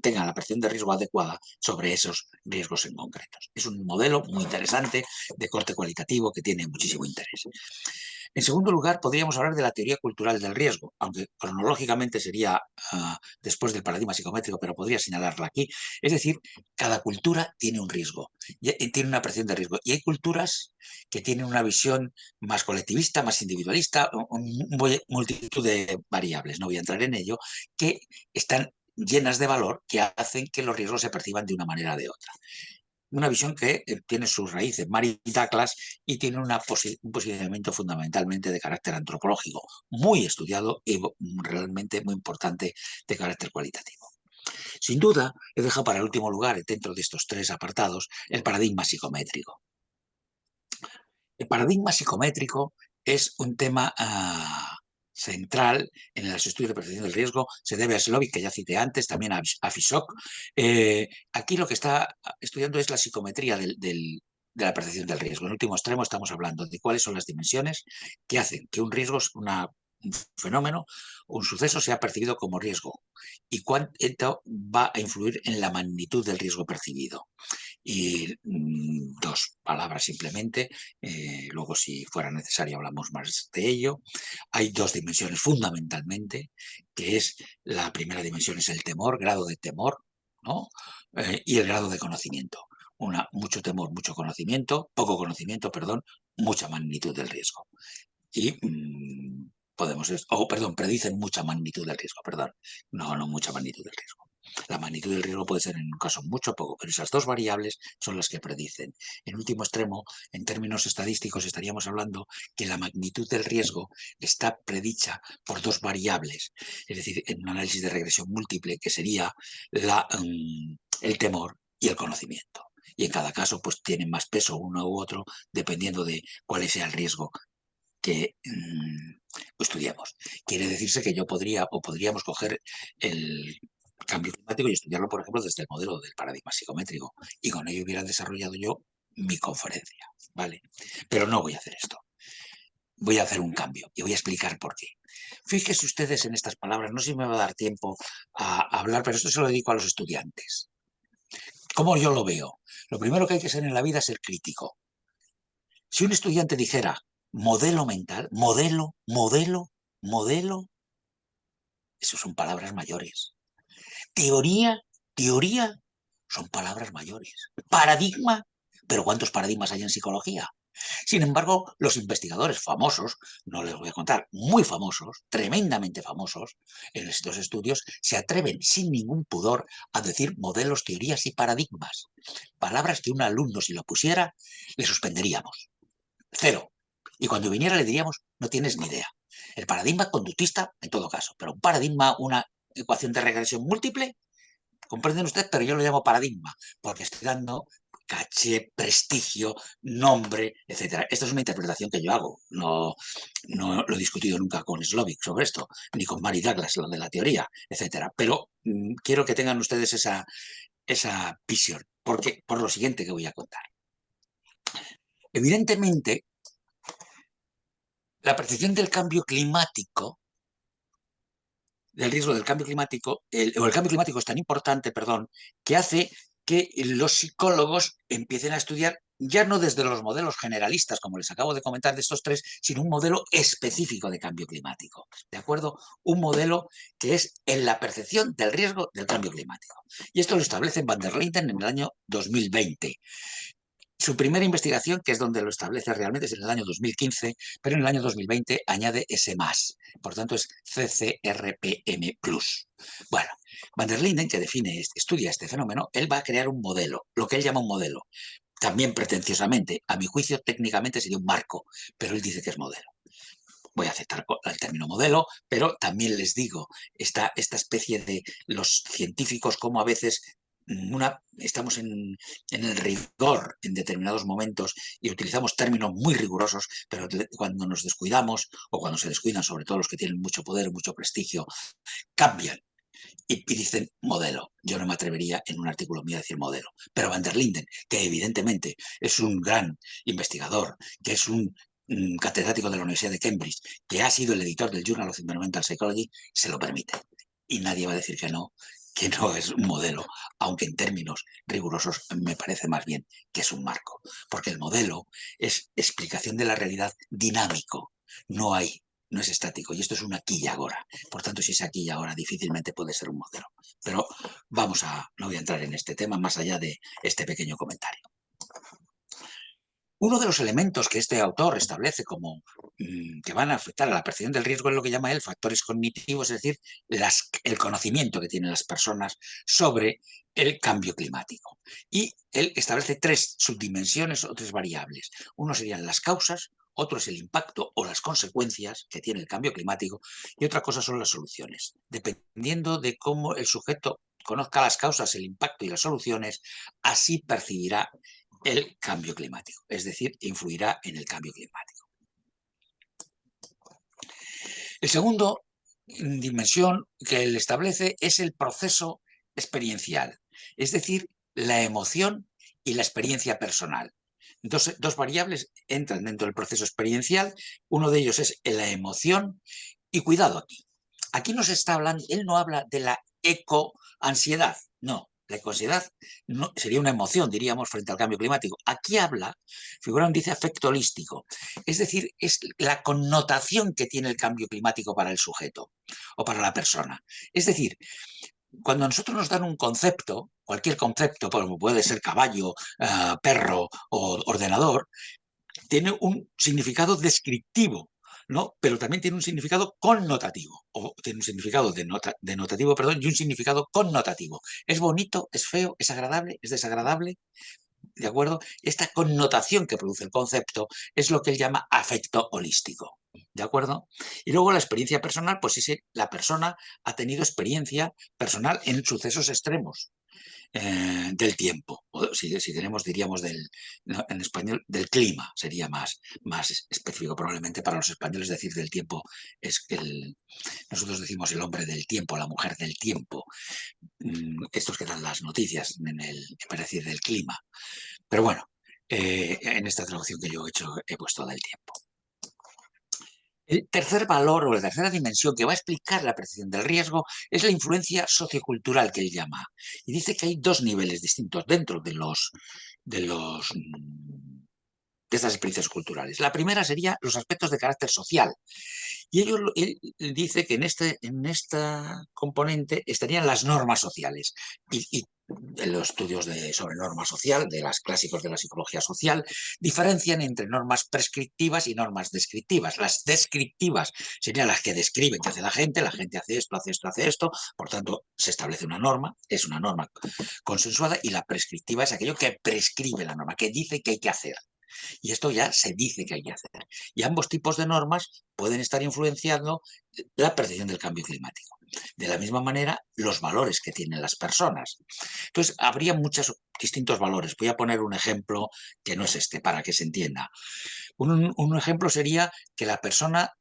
tengan la percepción de riesgo adecuada sobre esos riesgos en concretos. Es un modelo muy interesante de corte cualitativo que tiene muchísimo interés. En segundo lugar, podríamos hablar de la teoría cultural del riesgo, aunque cronológicamente sería después del paradigma psicométrico, pero podría señalarla aquí. Es decir, cada cultura tiene un riesgo, tiene una percepción de riesgo, y hay culturas que tienen una visión más colectivista, más individualista, multitud de variables, no voy a entrar en ello, que están llenas de valor, que hacen que los riesgos se perciban de una manera o de otra. Una visión que tiene sus raíces Mary Douglas y tiene un posicionamiento fundamentalmente de carácter antropológico, muy estudiado y realmente muy importante de carácter cualitativo. Sin duda, he dejado para el último lugar, dentro de estos tres apartados, el paradigma psicométrico. El paradigma psicométrico es un tema central en los estudios de percepción del riesgo se debe a Slovic, que ya cité antes, también a Fisok. Aquí lo que está estudiando es la psicometría de la percepción del riesgo. En último extremo estamos hablando de cuáles son las dimensiones que hacen que un riesgo, un fenómeno, un suceso sea percibido como riesgo y cuánto va a influir en la magnitud del riesgo percibido. Y dos palabras simplemente, luego si fuera necesario hablamos más de ello. Hay dos dimensiones fundamentalmente, que es la primera dimensión es el temor, grado de temor, ¿no? Y el grado de conocimiento. Mucho temor, mucho conocimiento, poco conocimiento, perdón, mucha magnitud del riesgo. Y predicen mucha magnitud del riesgo, perdón. No mucha magnitud del riesgo. La magnitud del riesgo puede ser en un caso mucho o poco, pero esas dos variables son las que predicen. En último extremo, en términos estadísticos, estaríamos hablando que la magnitud del riesgo está predicha por dos variables, es decir, en un análisis de regresión múltiple, que sería el temor y el conocimiento. Y en cada caso, pues tienen más peso uno u otro, dependiendo de cuál sea el riesgo que estudiamos. Quiere decirse que yo podríamos coger el cambio climático y estudiarlo, por ejemplo, desde el modelo del paradigma psicométrico, y con ello hubiera desarrollado yo mi conferencia, ¿vale? Pero no voy a hacer esto. Voy a hacer un cambio y voy a explicar por qué. Fíjense ustedes en estas palabras, no sé si me va a dar tiempo a hablar, pero esto se lo dedico a los estudiantes. ¿Cómo yo lo veo? Lo primero que hay que ser en la vida es ser crítico. Si un estudiante dijera modelo mental, modelo, eso son palabras mayores. Teoría, son palabras mayores. Paradigma, pero ¿cuántos paradigmas hay en psicología? Sin embargo, los investigadores famosos, no les voy a contar, muy famosos, tremendamente famosos, en estos estudios se atreven sin ningún pudor a decir modelos, teorías y paradigmas. Palabras que un alumno, si lo pusiera, le suspenderíamos. 0. Y cuando viniera le diríamos, no tienes ni idea. El paradigma conductista, en todo caso, pero un paradigma, una ecuación de regresión múltiple, comprenden ustedes, pero yo lo llamo paradigma, porque estoy dando caché, prestigio, nombre, etcétera. Esta es una interpretación que yo hago. No lo he discutido nunca con Slovic sobre esto, ni con Mary Douglas, lo de la teoría, etcétera. Pero quiero que tengan ustedes esa visión, porque por lo siguiente que voy a contar. Evidentemente, la percepción del cambio climático, del riesgo del cambio climático, el cambio climático es tan importante, perdón, que hace que los psicólogos empiecen a estudiar ya no desde los modelos generalistas, como les acabo de comentar de estos tres, sino un modelo específico de cambio climático, ¿de acuerdo? Un modelo que es en la percepción del riesgo del cambio climático. Y esto lo establece Van der Linden en el año 2020. Su primera investigación, que es donde lo establece realmente, es en el año 2015, pero en el año 2020 añade ese más. Por tanto, es CCRPM+. Bueno, Van der Linden, que estudia este fenómeno, él va a crear un modelo, lo que él llama un modelo. También pretenciosamente, a mi juicio, técnicamente sería un marco, pero él dice que es modelo. Voy a aceptar el término modelo, pero también les digo, esta especie de los científicos como a veces estamos en el rigor en determinados momentos y utilizamos términos muy rigurosos, pero cuando nos descuidamos o cuando se descuidan, sobre todo los que tienen mucho poder, mucho prestigio, cambian y dicen modelo. Yo no me atrevería en un artículo mío a decir modelo, pero Van der Linden, que evidentemente es un gran investigador, que es un catedrático de la Universidad de Cambridge, que ha sido el editor del Journal of Environmental Psychology, se lo permite. Y nadie va a decir que no es un modelo, aunque en términos rigurosos me parece más bien que es un marco, porque el modelo es explicación de la realidad dinámico, no es estático, y esto es un aquí y ahora. Por tanto, si es aquí y ahora, difícilmente puede ser un modelo. Pero no voy a entrar en este tema más allá de este pequeño comentario. Uno de los elementos que este autor establece como que van a afectar a la percepción del riesgo es lo que llama él factores cognitivos, es decir, el conocimiento que tienen las personas sobre el cambio climático. Y él establece tres subdimensiones o tres variables. Uno serían las causas, otro es el impacto o las consecuencias que tiene el cambio climático y otra cosa son las soluciones. Dependiendo de cómo el sujeto conozca las causas, el impacto y las soluciones, así percibirá el cambio climático, es decir, influirá en el cambio climático. El segundo dimensión que él establece es el proceso experiencial, es decir, la emoción y la experiencia personal. Dos variables entran dentro del proceso experiencial, uno de ellos es la emoción y cuidado aquí. Aquí no se está hablando, él no habla de la ecoansiedad, no. La ecoansiedad no, sería una emoción, diríamos, frente al cambio climático. Aquí habla, Figurón dice afecto holístico, es decir, es la connotación que tiene el cambio climático para el sujeto o para la persona. Es decir, cuando a nosotros nos dan un concepto, cualquier concepto, como puede ser caballo, perro o ordenador, tiene un significado descriptivo, ¿no? Pero también tiene un significado connotativo, o tiene un significado denotativo, perdón, y un significado connotativo. ¿Es bonito? ¿Es feo? ¿Es agradable? ¿Es desagradable? ¿De acuerdo? Esta connotación que produce el concepto es lo que él llama afecto holístico. ¿De acuerdo? Y luego la experiencia personal, pues es la persona ha tenido experiencia personal en sucesos extremos del tiempo. O si tenemos, diríamos, en español, del clima, sería más específico probablemente para los españoles decir del tiempo. Es que nosotros decimos el hombre del tiempo, la mujer del tiempo. Estos que dan las noticias para decir del clima. Pero bueno, en esta traducción que yo he hecho he puesto del tiempo. El tercer valor o la tercera dimensión que va a explicar la percepción del riesgo es la influencia sociocultural que él llama. Y dice que hay dos niveles distintos dentro de estas experiencias culturales. La primera sería los aspectos de carácter social. Y él dice que en esta componente estarían las normas sociales. Y los estudios sobre norma social, de los clásicos de la psicología social, diferencian entre normas prescriptivas y normas descriptivas. Las descriptivas serían las que describen qué hace la gente hace esto, hace esto, hace esto, por tanto se establece una norma, es una norma consensuada, y la prescriptiva es aquello que prescribe la norma, que dice que hay que hacer. Y esto ya se dice que hay que hacer. Y ambos tipos de normas pueden estar influenciando la percepción del cambio climático. De la misma manera, los valores que tienen las personas. Entonces, habría muchos distintos valores. Voy a poner un ejemplo que no es este, para que se entienda. Un ejemplo sería que la persona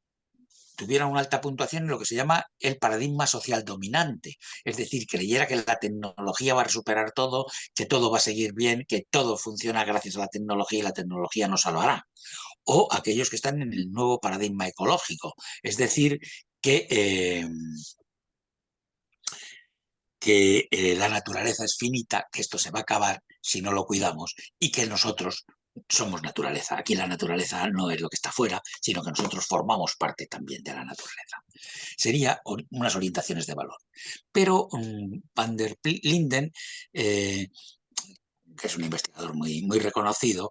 tuviera una alta puntuación en lo que se llama el paradigma social dominante, es decir, creyera que la tecnología va a superar todo, que todo va a seguir bien, que todo funciona gracias a la tecnología y la tecnología nos salvará. O aquellos que están en el nuevo paradigma ecológico, es decir, que la naturaleza es finita, que esto se va a acabar si no lo cuidamos y que nosotros somos naturaleza. Aquí la naturaleza no es lo que está fuera, sino que nosotros formamos parte también de la naturaleza. Serían unas orientaciones de valor. Pero Van der Linden, que es un investigador muy reconocido,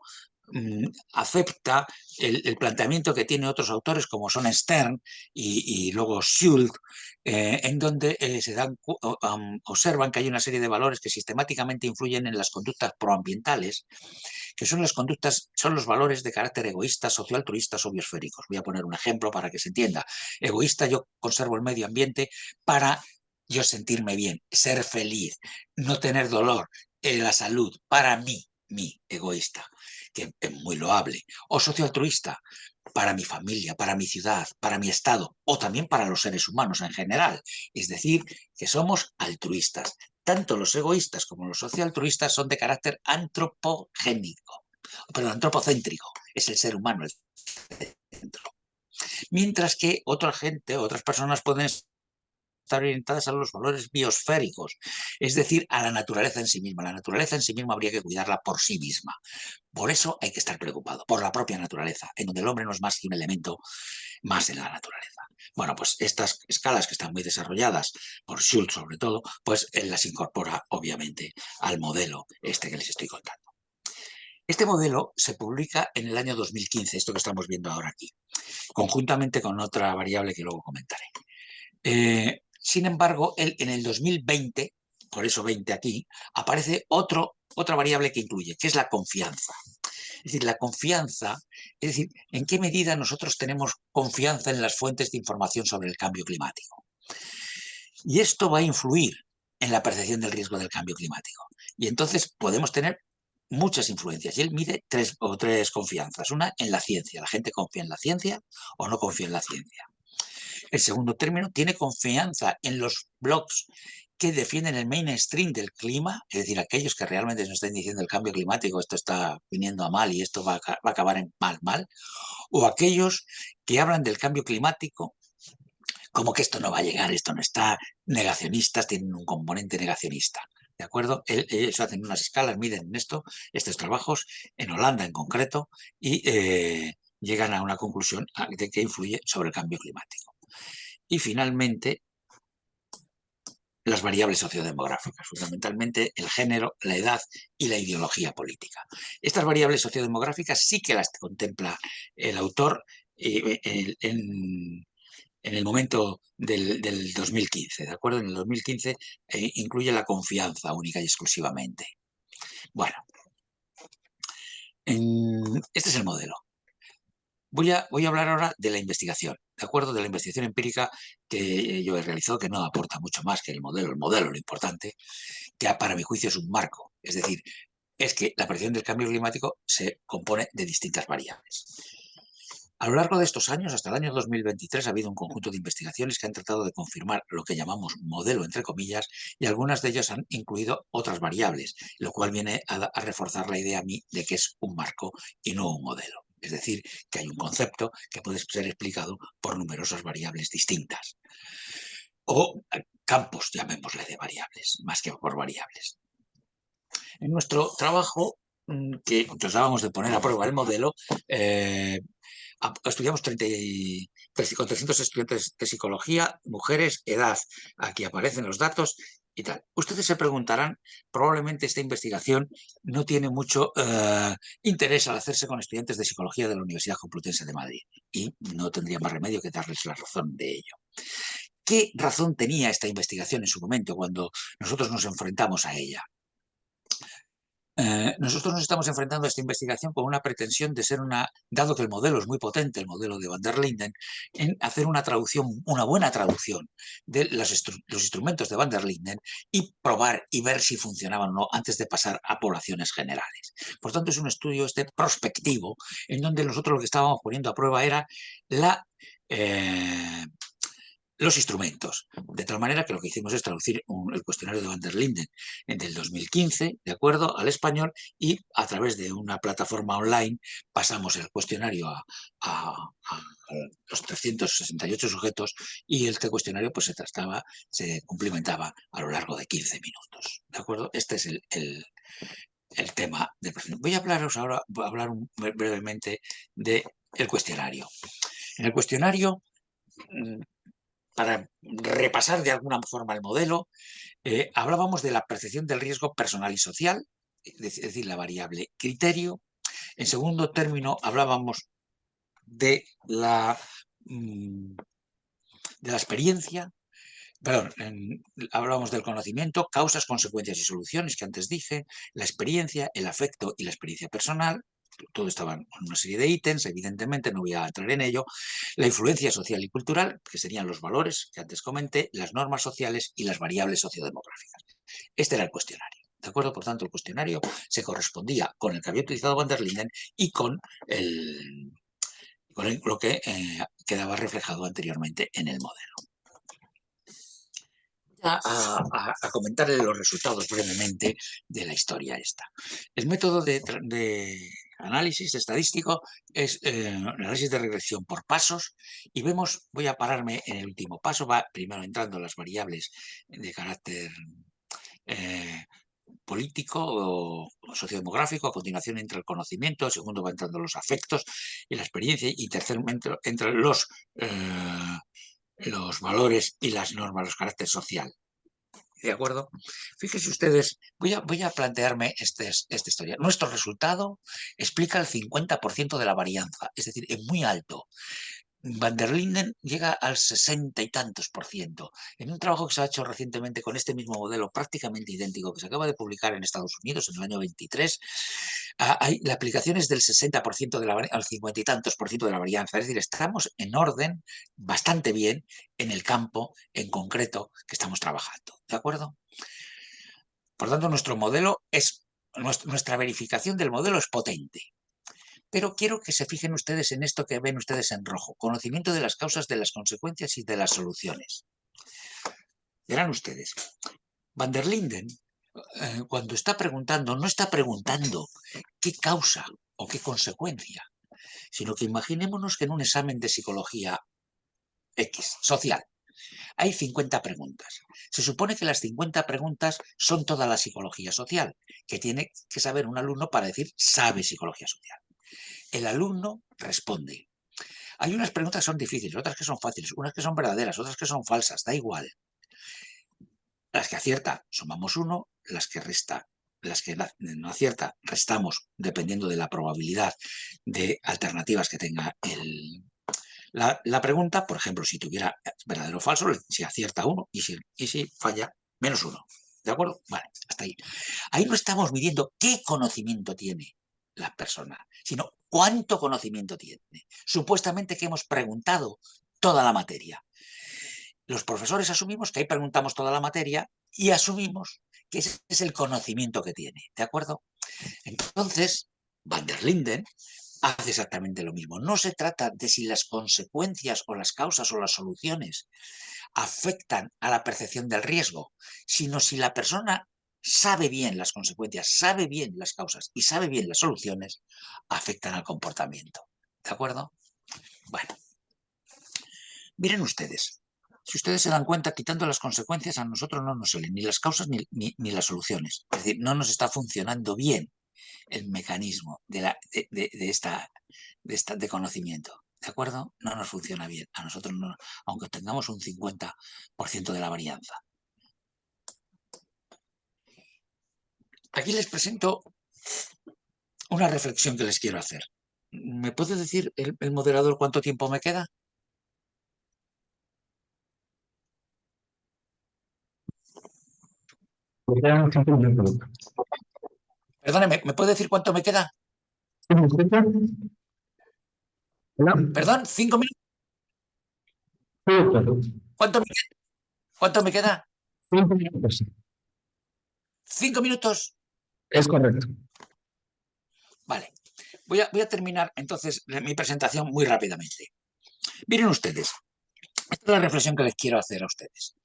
acepta el planteamiento que tienen otros autores como son Stern y luego Schultz, en donde observan que hay una serie de valores que sistemáticamente influyen en las conductas proambientales, que son los valores de carácter egoísta, socioaltruistas o biosféricos. Voy a poner un ejemplo para que se entienda. Egoísta, yo conservo el medio ambiente para yo sentirme bien, ser feliz, no tener dolor, la salud, para mí egoísta, que es muy loable. O socioaltruista, para mi familia, para mi ciudad, para mi estado, o también para los seres humanos en general. Es decir, que somos altruistas. Tanto los egoístas como los socioaltruistas son de carácter antropocéntrico. Es el ser humano el centro. Mientras que otras personas pueden estar orientadas a los valores biosféricos, es decir, a la naturaleza en sí misma. La naturaleza en sí misma habría que cuidarla por sí misma. Por eso hay que estar preocupado, por la propia naturaleza, en donde el hombre no es más que un elemento más en la naturaleza. Bueno, pues estas escalas que están muy desarrolladas, por Schultz sobre todo, pues él las incorpora obviamente al modelo este que les estoy contando. Este modelo se publica en el año 2015, esto que estamos viendo ahora aquí, conjuntamente con otra variable que luego comentaré. Sin embargo, en el 2020, por eso 20 aquí, aparece otra variable que incluye, que es la confianza. Es decir, la confianza, es decir, en qué medida nosotros tenemos confianza en las fuentes de información sobre el cambio climático. Y esto va a influir en la percepción del riesgo del cambio climático. Y entonces podemos tener muchas influencias. Y él mide tres confianzas. Una en la ciencia. La gente confía en la ciencia o no confía en la ciencia. En segundo término, tiene confianza en los blogs que defienden el mainstream del clima, es decir, aquellos que realmente nos están diciendo el cambio climático, esto está viniendo a mal y esto va a acabar en mal, o aquellos que hablan del cambio climático como que esto no va a llegar, esto no está, negacionistas, tienen un componente negacionista. ¿De acuerdo? Ellos hacen unas escalas, miden estos trabajos, en Holanda en concreto, y llegan a una conclusión de que influye sobre el cambio climático. Y finalmente, las variables sociodemográficas, fundamentalmente el género, la edad y la ideología política. Estas variables sociodemográficas sí que las contempla el autor en el momento del 2015, ¿de acuerdo? En el 2015 incluye la confianza única y exclusivamente. Bueno, este es el modelo. Voy a hablar ahora de la investigación, ¿de acuerdo? De la investigación empírica que yo he realizado, que no aporta mucho más que el modelo. El modelo, lo importante, que para mi juicio es un marco. Es decir, es que la predicción del cambio climático se compone de distintas variables. A lo largo de estos años, hasta el año 2023, ha habido un conjunto de investigaciones que han tratado de confirmar lo que llamamos modelo, entre comillas, y algunas de ellas han incluido otras variables, lo cual viene a reforzar la idea a mí de que es un marco y no un modelo. Es decir, que hay un concepto que puede ser explicado por numerosas variables distintas. O campos, llamémosle, de variables, más que por variables. En nuestro trabajo, que tratábamos de poner a prueba el modelo, estudiamos con 300 estudiantes de psicología, mujeres, edad. Aquí aparecen los datos y tal. Ustedes se preguntarán, probablemente esta investigación no tiene mucho interés al hacerse con estudiantes de psicología de la Universidad Complutense de Madrid, y no tendría más remedio que darles la razón de ello. ¿Qué razón tenía esta investigación en su momento cuando nosotros nos enfrentamos a ella? Nosotros nos estamos enfrentando a esta investigación con una pretensión de ser dado que el modelo es muy potente, el modelo de Van der Linden, en hacer una traducción, una buena traducción de los instrumentos de Van der Linden y probar y ver si funcionaban o no antes de pasar a poblaciones generales. Por tanto, es un estudio prospectivo en donde nosotros lo que estábamos poniendo a prueba era los instrumentos, de tal manera que lo que hicimos es traducir el cuestionario de Van der Linden del 2015, de acuerdo, al español, y a través de una plataforma online pasamos el cuestionario a los 368 sujetos, y este cuestionario pues se cumplimentaba a lo largo de 15 minutos, de acuerdo. Este es el tema del procedimiento. Voy a hablaros ahora, brevemente del cuestionario. En el cuestionario, para repasar de alguna forma el modelo, hablábamos de la percepción del riesgo personal y social, es decir, la variable criterio. En segundo término, hablábamos de la experiencia, perdón, hablábamos del conocimiento, causas, consecuencias y soluciones, que antes dije, la experiencia, el afecto y la experiencia personal. Todo estaba en una serie de ítems, evidentemente no voy a entrar en ello. La influencia social y cultural, que serían los valores que antes comenté, las normas sociales y las variables sociodemográficas. Este era el cuestionario, ¿de acuerdo? Por tanto, el cuestionario se correspondía con el que había utilizado Van der Linden y con lo que quedaba reflejado anteriormente en el modelo. A comentar los resultados brevemente de la historia esta. El método de análisis estadístico es análisis de regresión por pasos, y vemos, voy a pararme en el último paso, va primero entrando las variables de carácter político o sociodemográfico, a continuación entra el conocimiento, segundo va entrando los afectos y la experiencia, y tercero entran los valores y las normas, los caracteres social. ¿De acuerdo? Fíjense ustedes, voy a plantearme esta historia. Nuestro resultado explica el 50% de la varianza, es decir, es muy alto. Van der Linden llega al 60 y tantos %. En un trabajo que se ha hecho recientemente con este mismo modelo prácticamente idéntico, que se acaba de publicar en Estados Unidos en el año 23, la aplicación es del 60% al 50 y tantos % de la varianza. Es decir, estamos en orden bastante bien en el campo en concreto que estamos trabajando. ¿De acuerdo? Por tanto, nuestra verificación del modelo es potente. Pero quiero que se fijen ustedes en esto que ven ustedes en rojo, conocimiento de las causas, de las consecuencias y de las soluciones. Verán ustedes, Van der Linden, cuando está preguntando, no está preguntando qué causa o qué consecuencia, sino que imaginémonos que en un examen de psicología X, social, hay 50 preguntas. Se supone que las 50 preguntas son toda la psicología social, que tiene que saber un alumno para decir sabe psicología social. El alumno responde. Hay unas preguntas que son difíciles, otras que son fáciles, unas que son verdaderas, otras que son falsas, da igual. Las que acierta, sumamos 1, las que no acierta, restamos, dependiendo de la probabilidad de alternativas que tenga la pregunta. Por ejemplo, si tuviera verdadero o falso, si acierta 1 y si falla, -1. ¿De acuerdo? Vale, hasta ahí. Ahí no estamos midiendo qué conocimiento tiene la persona, sino cuánto conocimiento tiene. Supuestamente que hemos preguntado toda la materia. Los profesores asumimos que ahí preguntamos toda la materia y asumimos que ese es el conocimiento que tiene, ¿de acuerdo? Entonces, Van der Linden hace exactamente lo mismo. No se trata de si las consecuencias o las causas o las soluciones afectan a la percepción del riesgo, sino si la persona sabe bien las consecuencias, sabe bien las causas y sabe bien las soluciones, afectan al comportamiento, ¿de acuerdo? Bueno, miren ustedes. Si ustedes se dan cuenta, quitando las consecuencias, a nosotros no nos salen ni las causas ni las soluciones. Es decir, no nos está funcionando bien el mecanismo de conocimiento. ¿De acuerdo? No nos funciona bien. A nosotros no, aunque tengamos un 50% de la varianza. Aquí les presento una reflexión que les quiero hacer. ¿Me puede decir el moderador cuánto tiempo me queda? Perdóneme, ¿me puede decir cuánto me queda? Perdón, 5 minutos. ¿Cuánto me queda? 5 minutos. 5 minutos. Es correcto. Vale. Voy a terminar entonces mi presentación muy rápidamente. Miren ustedes. Esta es la reflexión que les quiero hacer a ustedes.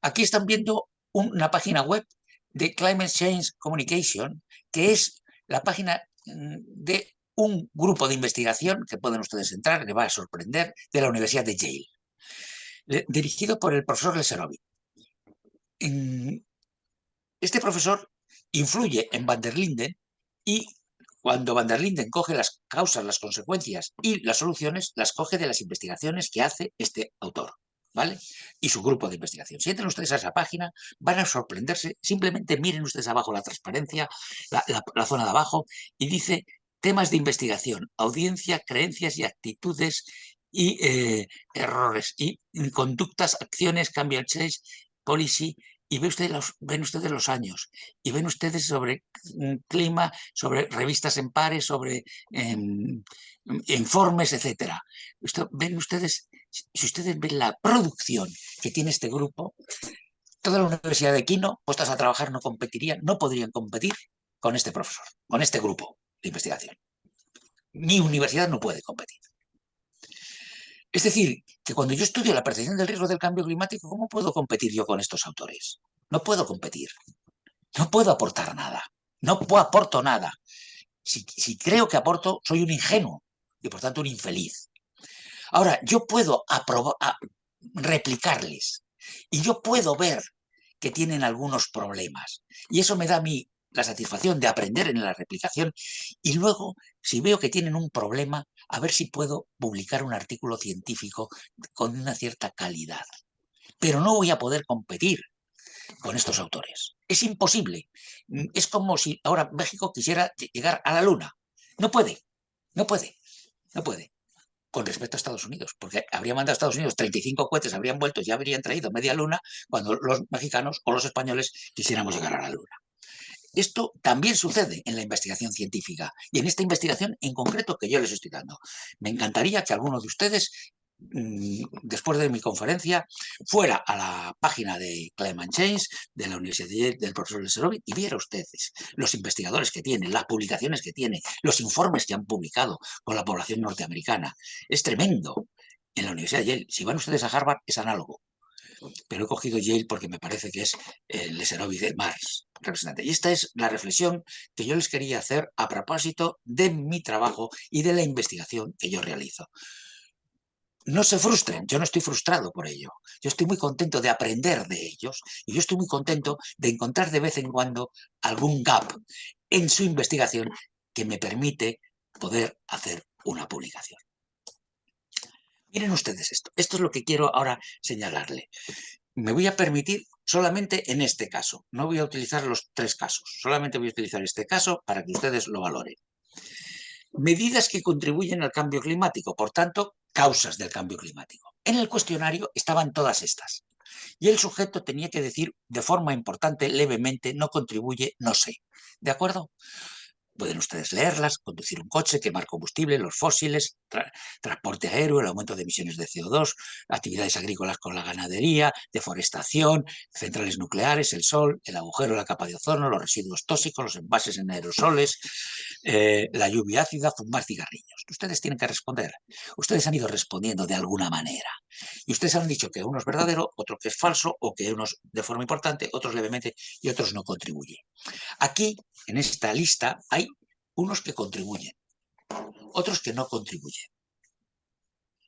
Aquí están viendo una página web de Climate Change Communication, que es la página de un grupo de investigación que pueden ustedes entrar, les va a sorprender, de la Universidad de Yale, dirigido por el profesor Leserovi. Este profesor influye en Van der Linden y cuando Van der Linden coge las causas, las consecuencias y las soluciones, las coge de las investigaciones que hace este autor, ¿vale? Y su grupo de investigación. Si entran ustedes a esa página, van a sorprenderse. Simplemente miren ustedes abajo la transparencia, la zona de abajo, y dice temas de investigación, audiencia, creencias y actitudes y errores y conductas, acciones, cambio change, policy. Y ven ustedes los años, y ven ustedes sobre clima, sobre revistas en pares, sobre informes, etc. Ven ustedes, si ustedes ven la producción que tiene este grupo, toda la Universidad de Quino, puestas a trabajar, no competirían, no podrían competir con este profesor, con este grupo de investigación. Mi universidad no puede competir. Es decir, que cuando yo estudio la percepción del riesgo del cambio climático, ¿cómo puedo competir yo con estos autores? No puedo competir. No puedo aportar nada. No aporto nada. Si creo que aporto, soy un ingenuo y por tanto un infeliz. Ahora, yo puedo replicarles y yo puedo ver que tienen algunos problemas. Y eso me da a mí la satisfacción de aprender en la replicación y luego, si veo que tienen un problema, a ver si puedo publicar un artículo científico con una cierta calidad. Pero no voy a poder competir con estos autores. Es imposible. Es como si ahora México quisiera llegar a la Luna. No puede, no puede, no puede. Con respecto a Estados Unidos, porque habría mandado a Estados Unidos 35 cohetes, habrían vuelto, ya habrían traído media luna cuando los mexicanos o los españoles quisiéramos llegar a la luna. Esto también sucede en la investigación científica y en esta investigación en concreto que yo les estoy dando. Me encantaría que alguno de ustedes después de mi conferencia, fuera a la página de Climate Change de la Universidad de Yale, del profesor Leserovic, y viera ustedes los investigadores que tiene, las publicaciones que tiene, los informes que han publicado con la población norteamericana. Es tremendo. En la Universidad de Yale, si van ustedes a Harvard, es análogo. Pero he cogido Yale porque me parece que es el Leserovic de Mars representante. Y esta es la reflexión que yo les quería hacer a propósito de mi trabajo y de la investigación que yo realizo. No se frustren, yo no estoy frustrado por ello. Yo estoy muy contento de aprender de ellos y yo estoy muy contento de encontrar de vez en cuando algún gap en su investigación que me permite poder hacer una publicación. Miren ustedes esto. Esto es lo que quiero ahora señalarle. Me voy a permitir solamente en este caso. No voy a utilizar los 3 casos. Solamente voy a utilizar este caso para que ustedes lo valoren. Medidas que contribuyen al cambio climático, por tanto, causas del cambio climático. En el cuestionario estaban todas estas. Y el sujeto tenía que decir de forma importante, levemente, no contribuye, no sé. ¿De acuerdo? Pueden ustedes leerlas: conducir un coche, quemar combustible, los fósiles, transporte aéreo, el aumento de emisiones de CO2, actividades agrícolas con la ganadería, deforestación, centrales nucleares, el sol, el agujero, la capa de ozono, los residuos tóxicos, los envases en aerosoles, la lluvia ácida, fumar cigarrillos. Ustedes tienen que responder. Ustedes han ido respondiendo de alguna manera. Y ustedes han dicho que uno es verdadero, otro que es falso, o que unos de forma importante, otros levemente y otros no contribuyen. Aquí, en esta lista, hay unos que contribuyen, otros que no contribuyen.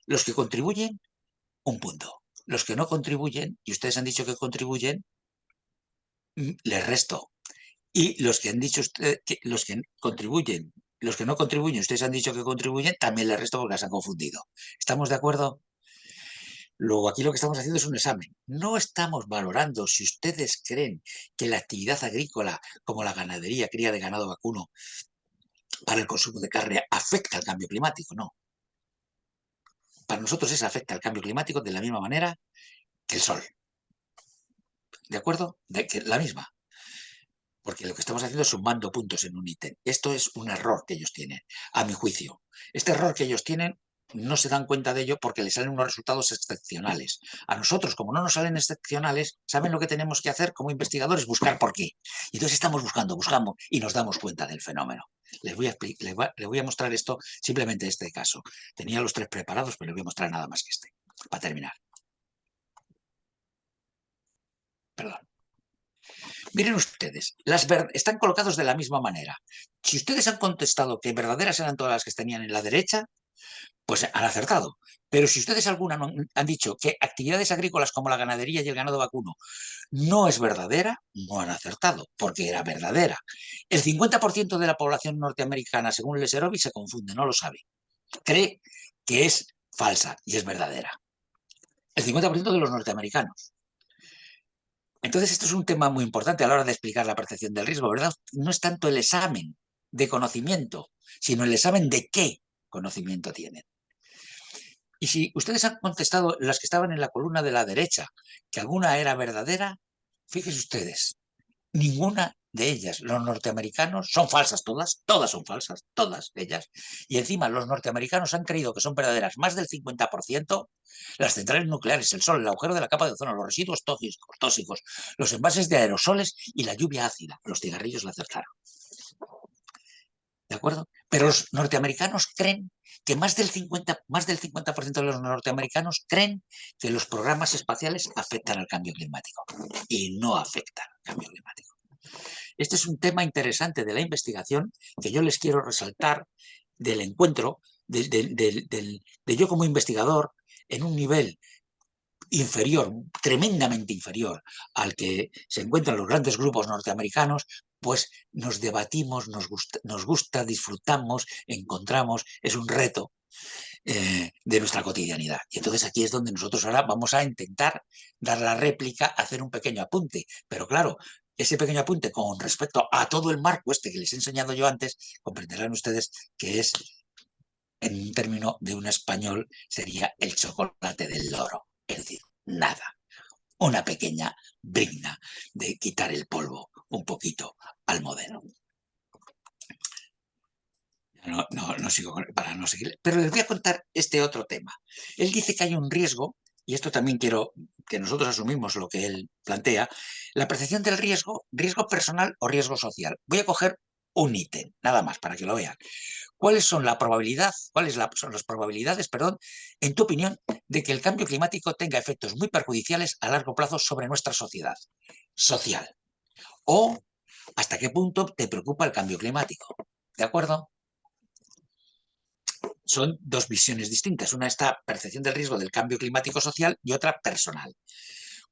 Los que contribuyen, un punto. Los que no contribuyen, y ustedes han dicho que contribuyen, les resto. Y los que han dicho ustedes, los que contribuyen, los que no contribuyen, ustedes han dicho que contribuyen, también les resto porque las han confundido. ¿Estamos de acuerdo? Luego, aquí lo que estamos haciendo es un examen. No estamos valorando si ustedes creen que la actividad agrícola, como la ganadería, cría de ganado vacuno, para el consumo de carne, afecta al cambio climático. No. Para nosotros eso afecta al cambio climático de la misma manera que el sol. ¿De acuerdo? La misma. Porque lo que estamos haciendo es sumando puntos en un ítem. Esto es un error que ellos tienen, a mi juicio. Este error que ellos tienen, no se dan cuenta de ello porque les salen unos resultados excepcionales. A nosotros, como no nos salen excepcionales, ¿saben lo que tenemos que hacer como investigadores? Buscar por qué. Y entonces estamos buscamos y nos damos cuenta del fenómeno. Les voy a mostrar esto, simplemente este caso. Tenía los 3 preparados, pero les voy a mostrar nada más que este, para terminar. Perdón. Miren ustedes, están colocados de la misma manera. Si ustedes han contestado que verdaderas eran todas las que tenían en la derecha, pues han acertado. Pero si ustedes alguna han dicho que actividades agrícolas como la ganadería y el ganado vacuno no es verdadera, no han acertado, porque era verdadera. El 50% de la población norteamericana, según Leserovic, se confunde, no lo sabe. Cree que es falsa y es verdadera. El 50% de los norteamericanos. Entonces, esto es un tema muy importante a la hora de explicar la percepción del riesgo, ¿verdad? No es tanto el examen de conocimiento, sino el examen de qué conocimiento tienen. Y si ustedes han contestado, las que estaban en la columna de la derecha, que alguna era verdadera, fíjense ustedes, ninguna de ellas, los norteamericanos, son falsas todas son falsas, todas ellas. Y encima los norteamericanos han creído que son verdaderas más del 50%, las centrales nucleares, el sol, el agujero de la capa de ozono, los residuos tóxicos, los envases de aerosoles y la lluvia ácida. Los cigarrillos la acertaron. ¿De acuerdo? Pero los norteamericanos creen que más del 50% de los norteamericanos creen que los programas espaciales afectan al cambio climático y no afectan al cambio climático. Este es un tema interesante de la investigación que yo les quiero resaltar del encuentro de yo como investigador en un nivel inferior, tremendamente inferior al que se encuentran los grandes grupos norteamericanos, pues nos debatimos, nos gusta, disfrutamos, encontramos, es un reto de nuestra cotidianidad. Y entonces aquí es donde nosotros ahora vamos a intentar dar la réplica, hacer un pequeño apunte. Pero claro, ese pequeño apunte con respecto a todo el marco este que les he enseñado yo antes, comprenderán ustedes que es, en un término de un español, sería el chocolate del loro. Es decir, nada. Una pequeña brigna de quitar el polvo un poquito al modelo. No sigo para no seguir. Pero les voy a contar este otro tema. Él dice que hay un riesgo, y esto también quiero que nosotros asumimos lo que él plantea, la percepción del riesgo, riesgo personal o riesgo social. Voy a coger un ítem, nada más, para que lo vean. ¿Cuáles son la probabilidad, son las probabilidades, perdón, en tu opinión, de que el cambio climático tenga efectos muy perjudiciales a largo plazo sobre nuestra sociedad social? ¿O hasta qué punto te preocupa el cambio climático? ¿De acuerdo? Son dos visiones distintas. Una esta percepción del riesgo del cambio climático social y otra personal.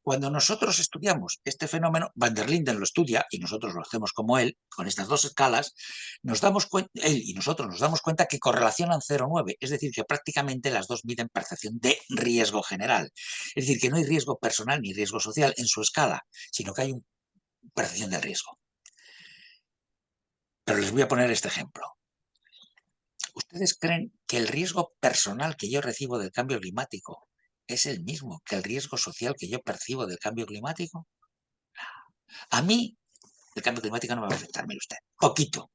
Cuando nosotros estudiamos este fenómeno, Van der Linden lo estudia y nosotros lo hacemos como él, con estas dos escalas, nos damos cuenta, él y nosotros nos damos cuenta que correlacionan 0,9, es decir, que prácticamente las dos miden percepción de riesgo general. Es decir, que no hay riesgo personal ni riesgo social en su escala, sino que hay una percepción del riesgo. Pero les voy a poner este ejemplo. ¿Ustedes creen que el riesgo personal que yo recibo del cambio climático es el mismo que el riesgo social que yo percibo del cambio climático? A mí, el cambio climático no me va a afectar, mire usted. Poquito,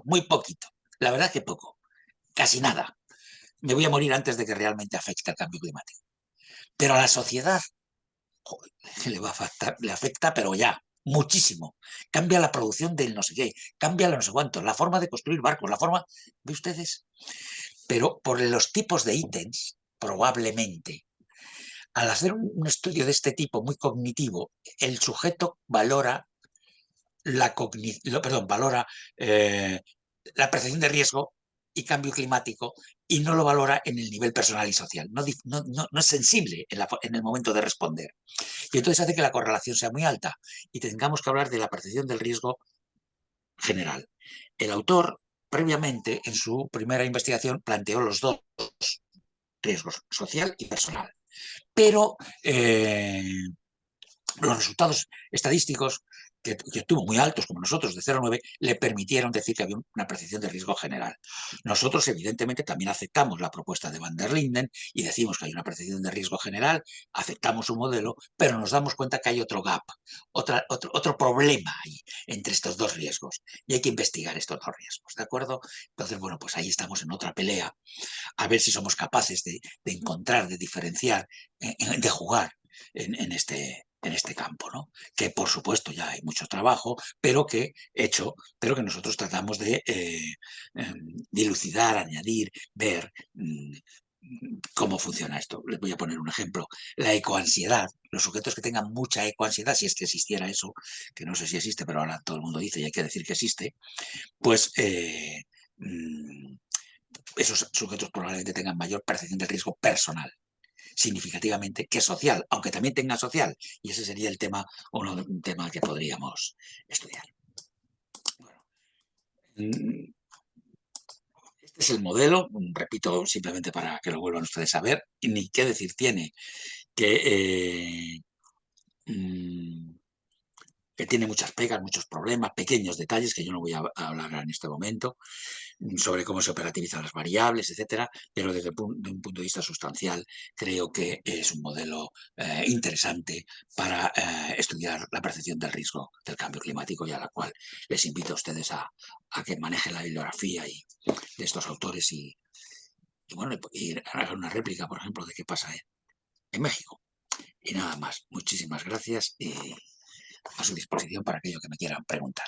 muy poquito. La verdad es que poco, casi nada. Me voy a morir antes de que realmente afecte el cambio climático. Pero a la sociedad joder, le afecta, pero ya, muchísimo. Cambia la producción del no sé qué, cambia lo no sé cuánto, la forma de construir barcos, la forma, ¿ve ustedes? Pero por los tipos de ítems, probablemente, al hacer un estudio de este tipo muy cognitivo, el sujeto valora la percepción de riesgo y cambio climático y no lo valora en el nivel personal y social. No es sensible en el momento de responder. Y entonces hace que la correlación sea muy alta y tengamos que hablar de la percepción del riesgo general. El autor, previamente, en su primera investigación, planteó los dos riesgos, social y personal. Pero los resultados estadísticos que tuvo muy altos, como nosotros, de 0,9, le permitieron decir que había una percepción de riesgo general. Nosotros, evidentemente, también aceptamos la propuesta de Van der Linden y decimos que hay una percepción de riesgo general, aceptamos su modelo, pero nos damos cuenta que hay otro gap, otro problema ahí entre estos dos riesgos y hay que investigar estos dos riesgos, ¿de acuerdo? Entonces, bueno, pues ahí estamos en otra pelea, a ver si somos capaces de encontrar, de diferenciar, de jugar en este campo, ¿no? Que por supuesto ya hay mucho trabajo, pero que nosotros tratamos de dilucidar, añadir, ver cómo funciona esto. Les voy a poner un ejemplo. La ecoansiedad. Los sujetos que tengan mucha ecoansiedad, si es que existiera eso, que no sé si existe, pero ahora todo el mundo dice y hay que decir que existe, pues esos sujetos probablemente tengan mayor percepción de riesgo personal, significativamente, que social, aunque también tenga social, y ese sería el tema, un tema que podríamos estudiar. Bueno, este es el modelo, repito simplemente para que lo vuelvan ustedes a ver, y ni qué decir tiene que tiene muchas pegas, muchos problemas, pequeños detalles que yo no voy a hablar en este momento, sobre cómo se operativizan las variables, etcétera, pero desde un punto de vista sustancial creo que es un modelo interesante para estudiar la percepción del riesgo del cambio climático y a la cual les invito a ustedes a que manejen la bibliografía de estos autores y bueno, y hagan una réplica, por ejemplo, de qué pasa en México. Y nada más, muchísimas gracias y a su disposición para aquello que me quieran preguntar.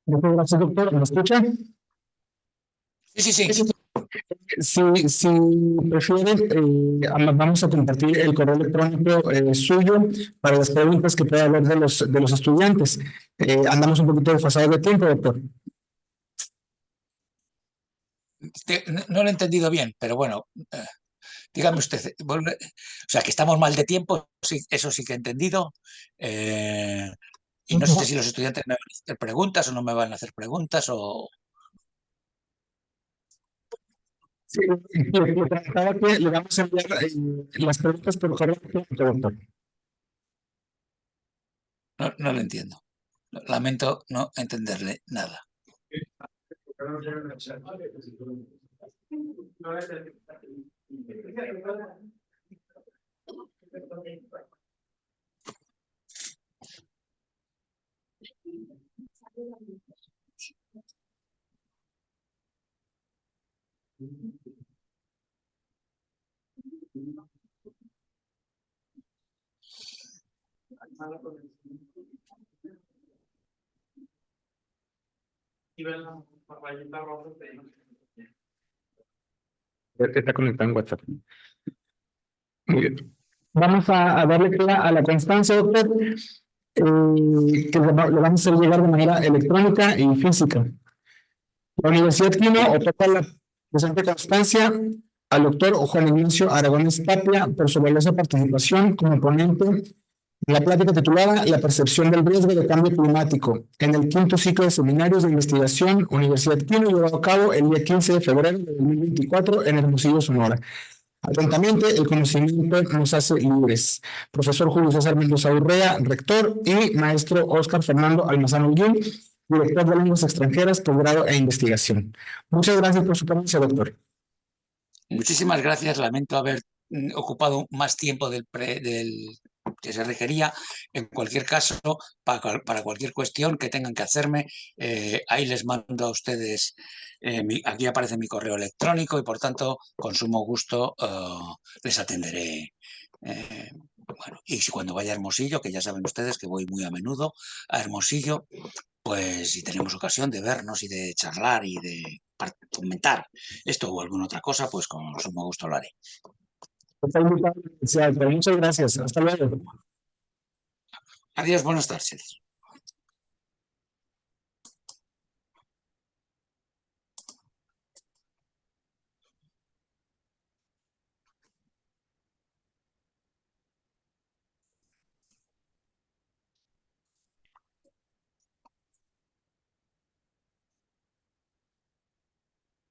Muchas gracias, doctor. ¿Me escucha? Sí, sí, sí. Si prefieren, vamos a compartir el correo electrónico suyo para las preguntas que pueda haber de los estudiantes. Andamos un poquito desfasados de tiempo, doctor. No lo he entendido bien, pero bueno, dígame usted, o sea, que estamos mal de tiempo, sí, eso sí que he entendido. Y no sé si los estudiantes me van a hacer preguntas o no me van a hacer preguntas o... Sí, le comentaba que le vamos a enviar las preguntas por correo electrónico, doctor. No lo entiendo. Lamento no entenderle nada. Está conectado en WhatsApp. Muy bien. Vamos a darle clara a la constancia, doctor, que le vamos a hacer llegar de manera electrónica y física. La Universidad Quino otorga la presente constancia al doctor Juan Ignacio Aragonés Tapia por su valiosa participación como ponente en la plática titulada La percepción del riesgo de cambio climático en el quinto ciclo de seminarios de investigación Universidad Quino, llevado a cabo el día 15 de febrero de 2024 en Hermosillo, Sonora. Atentamente, el conocimiento nos hace libres. Profesor Julio César Mendoza Urrea, rector, y maestro Óscar Fernando Almazán Holguín, director de lenguas extranjeras, posgrado e investigación. Muchas gracias por su presencia, doctor. Muchísimas gracias. Lamento haber ocupado más tiempo del que se requería. En cualquier caso, para cualquier cuestión que tengan que hacerme, ahí les mando a ustedes, aquí aparece mi correo electrónico y por tanto, con sumo gusto, les atenderé. Bueno, y si cuando vaya a Hermosillo, que ya saben ustedes que voy muy a menudo a Hermosillo, pues si tenemos ocasión de vernos y de charlar y de comentar esto o alguna otra cosa, pues con sumo gusto lo haré. Está invitado a la universidad, pero muchas gracias. Hasta luego. Adiós, buenas tardes.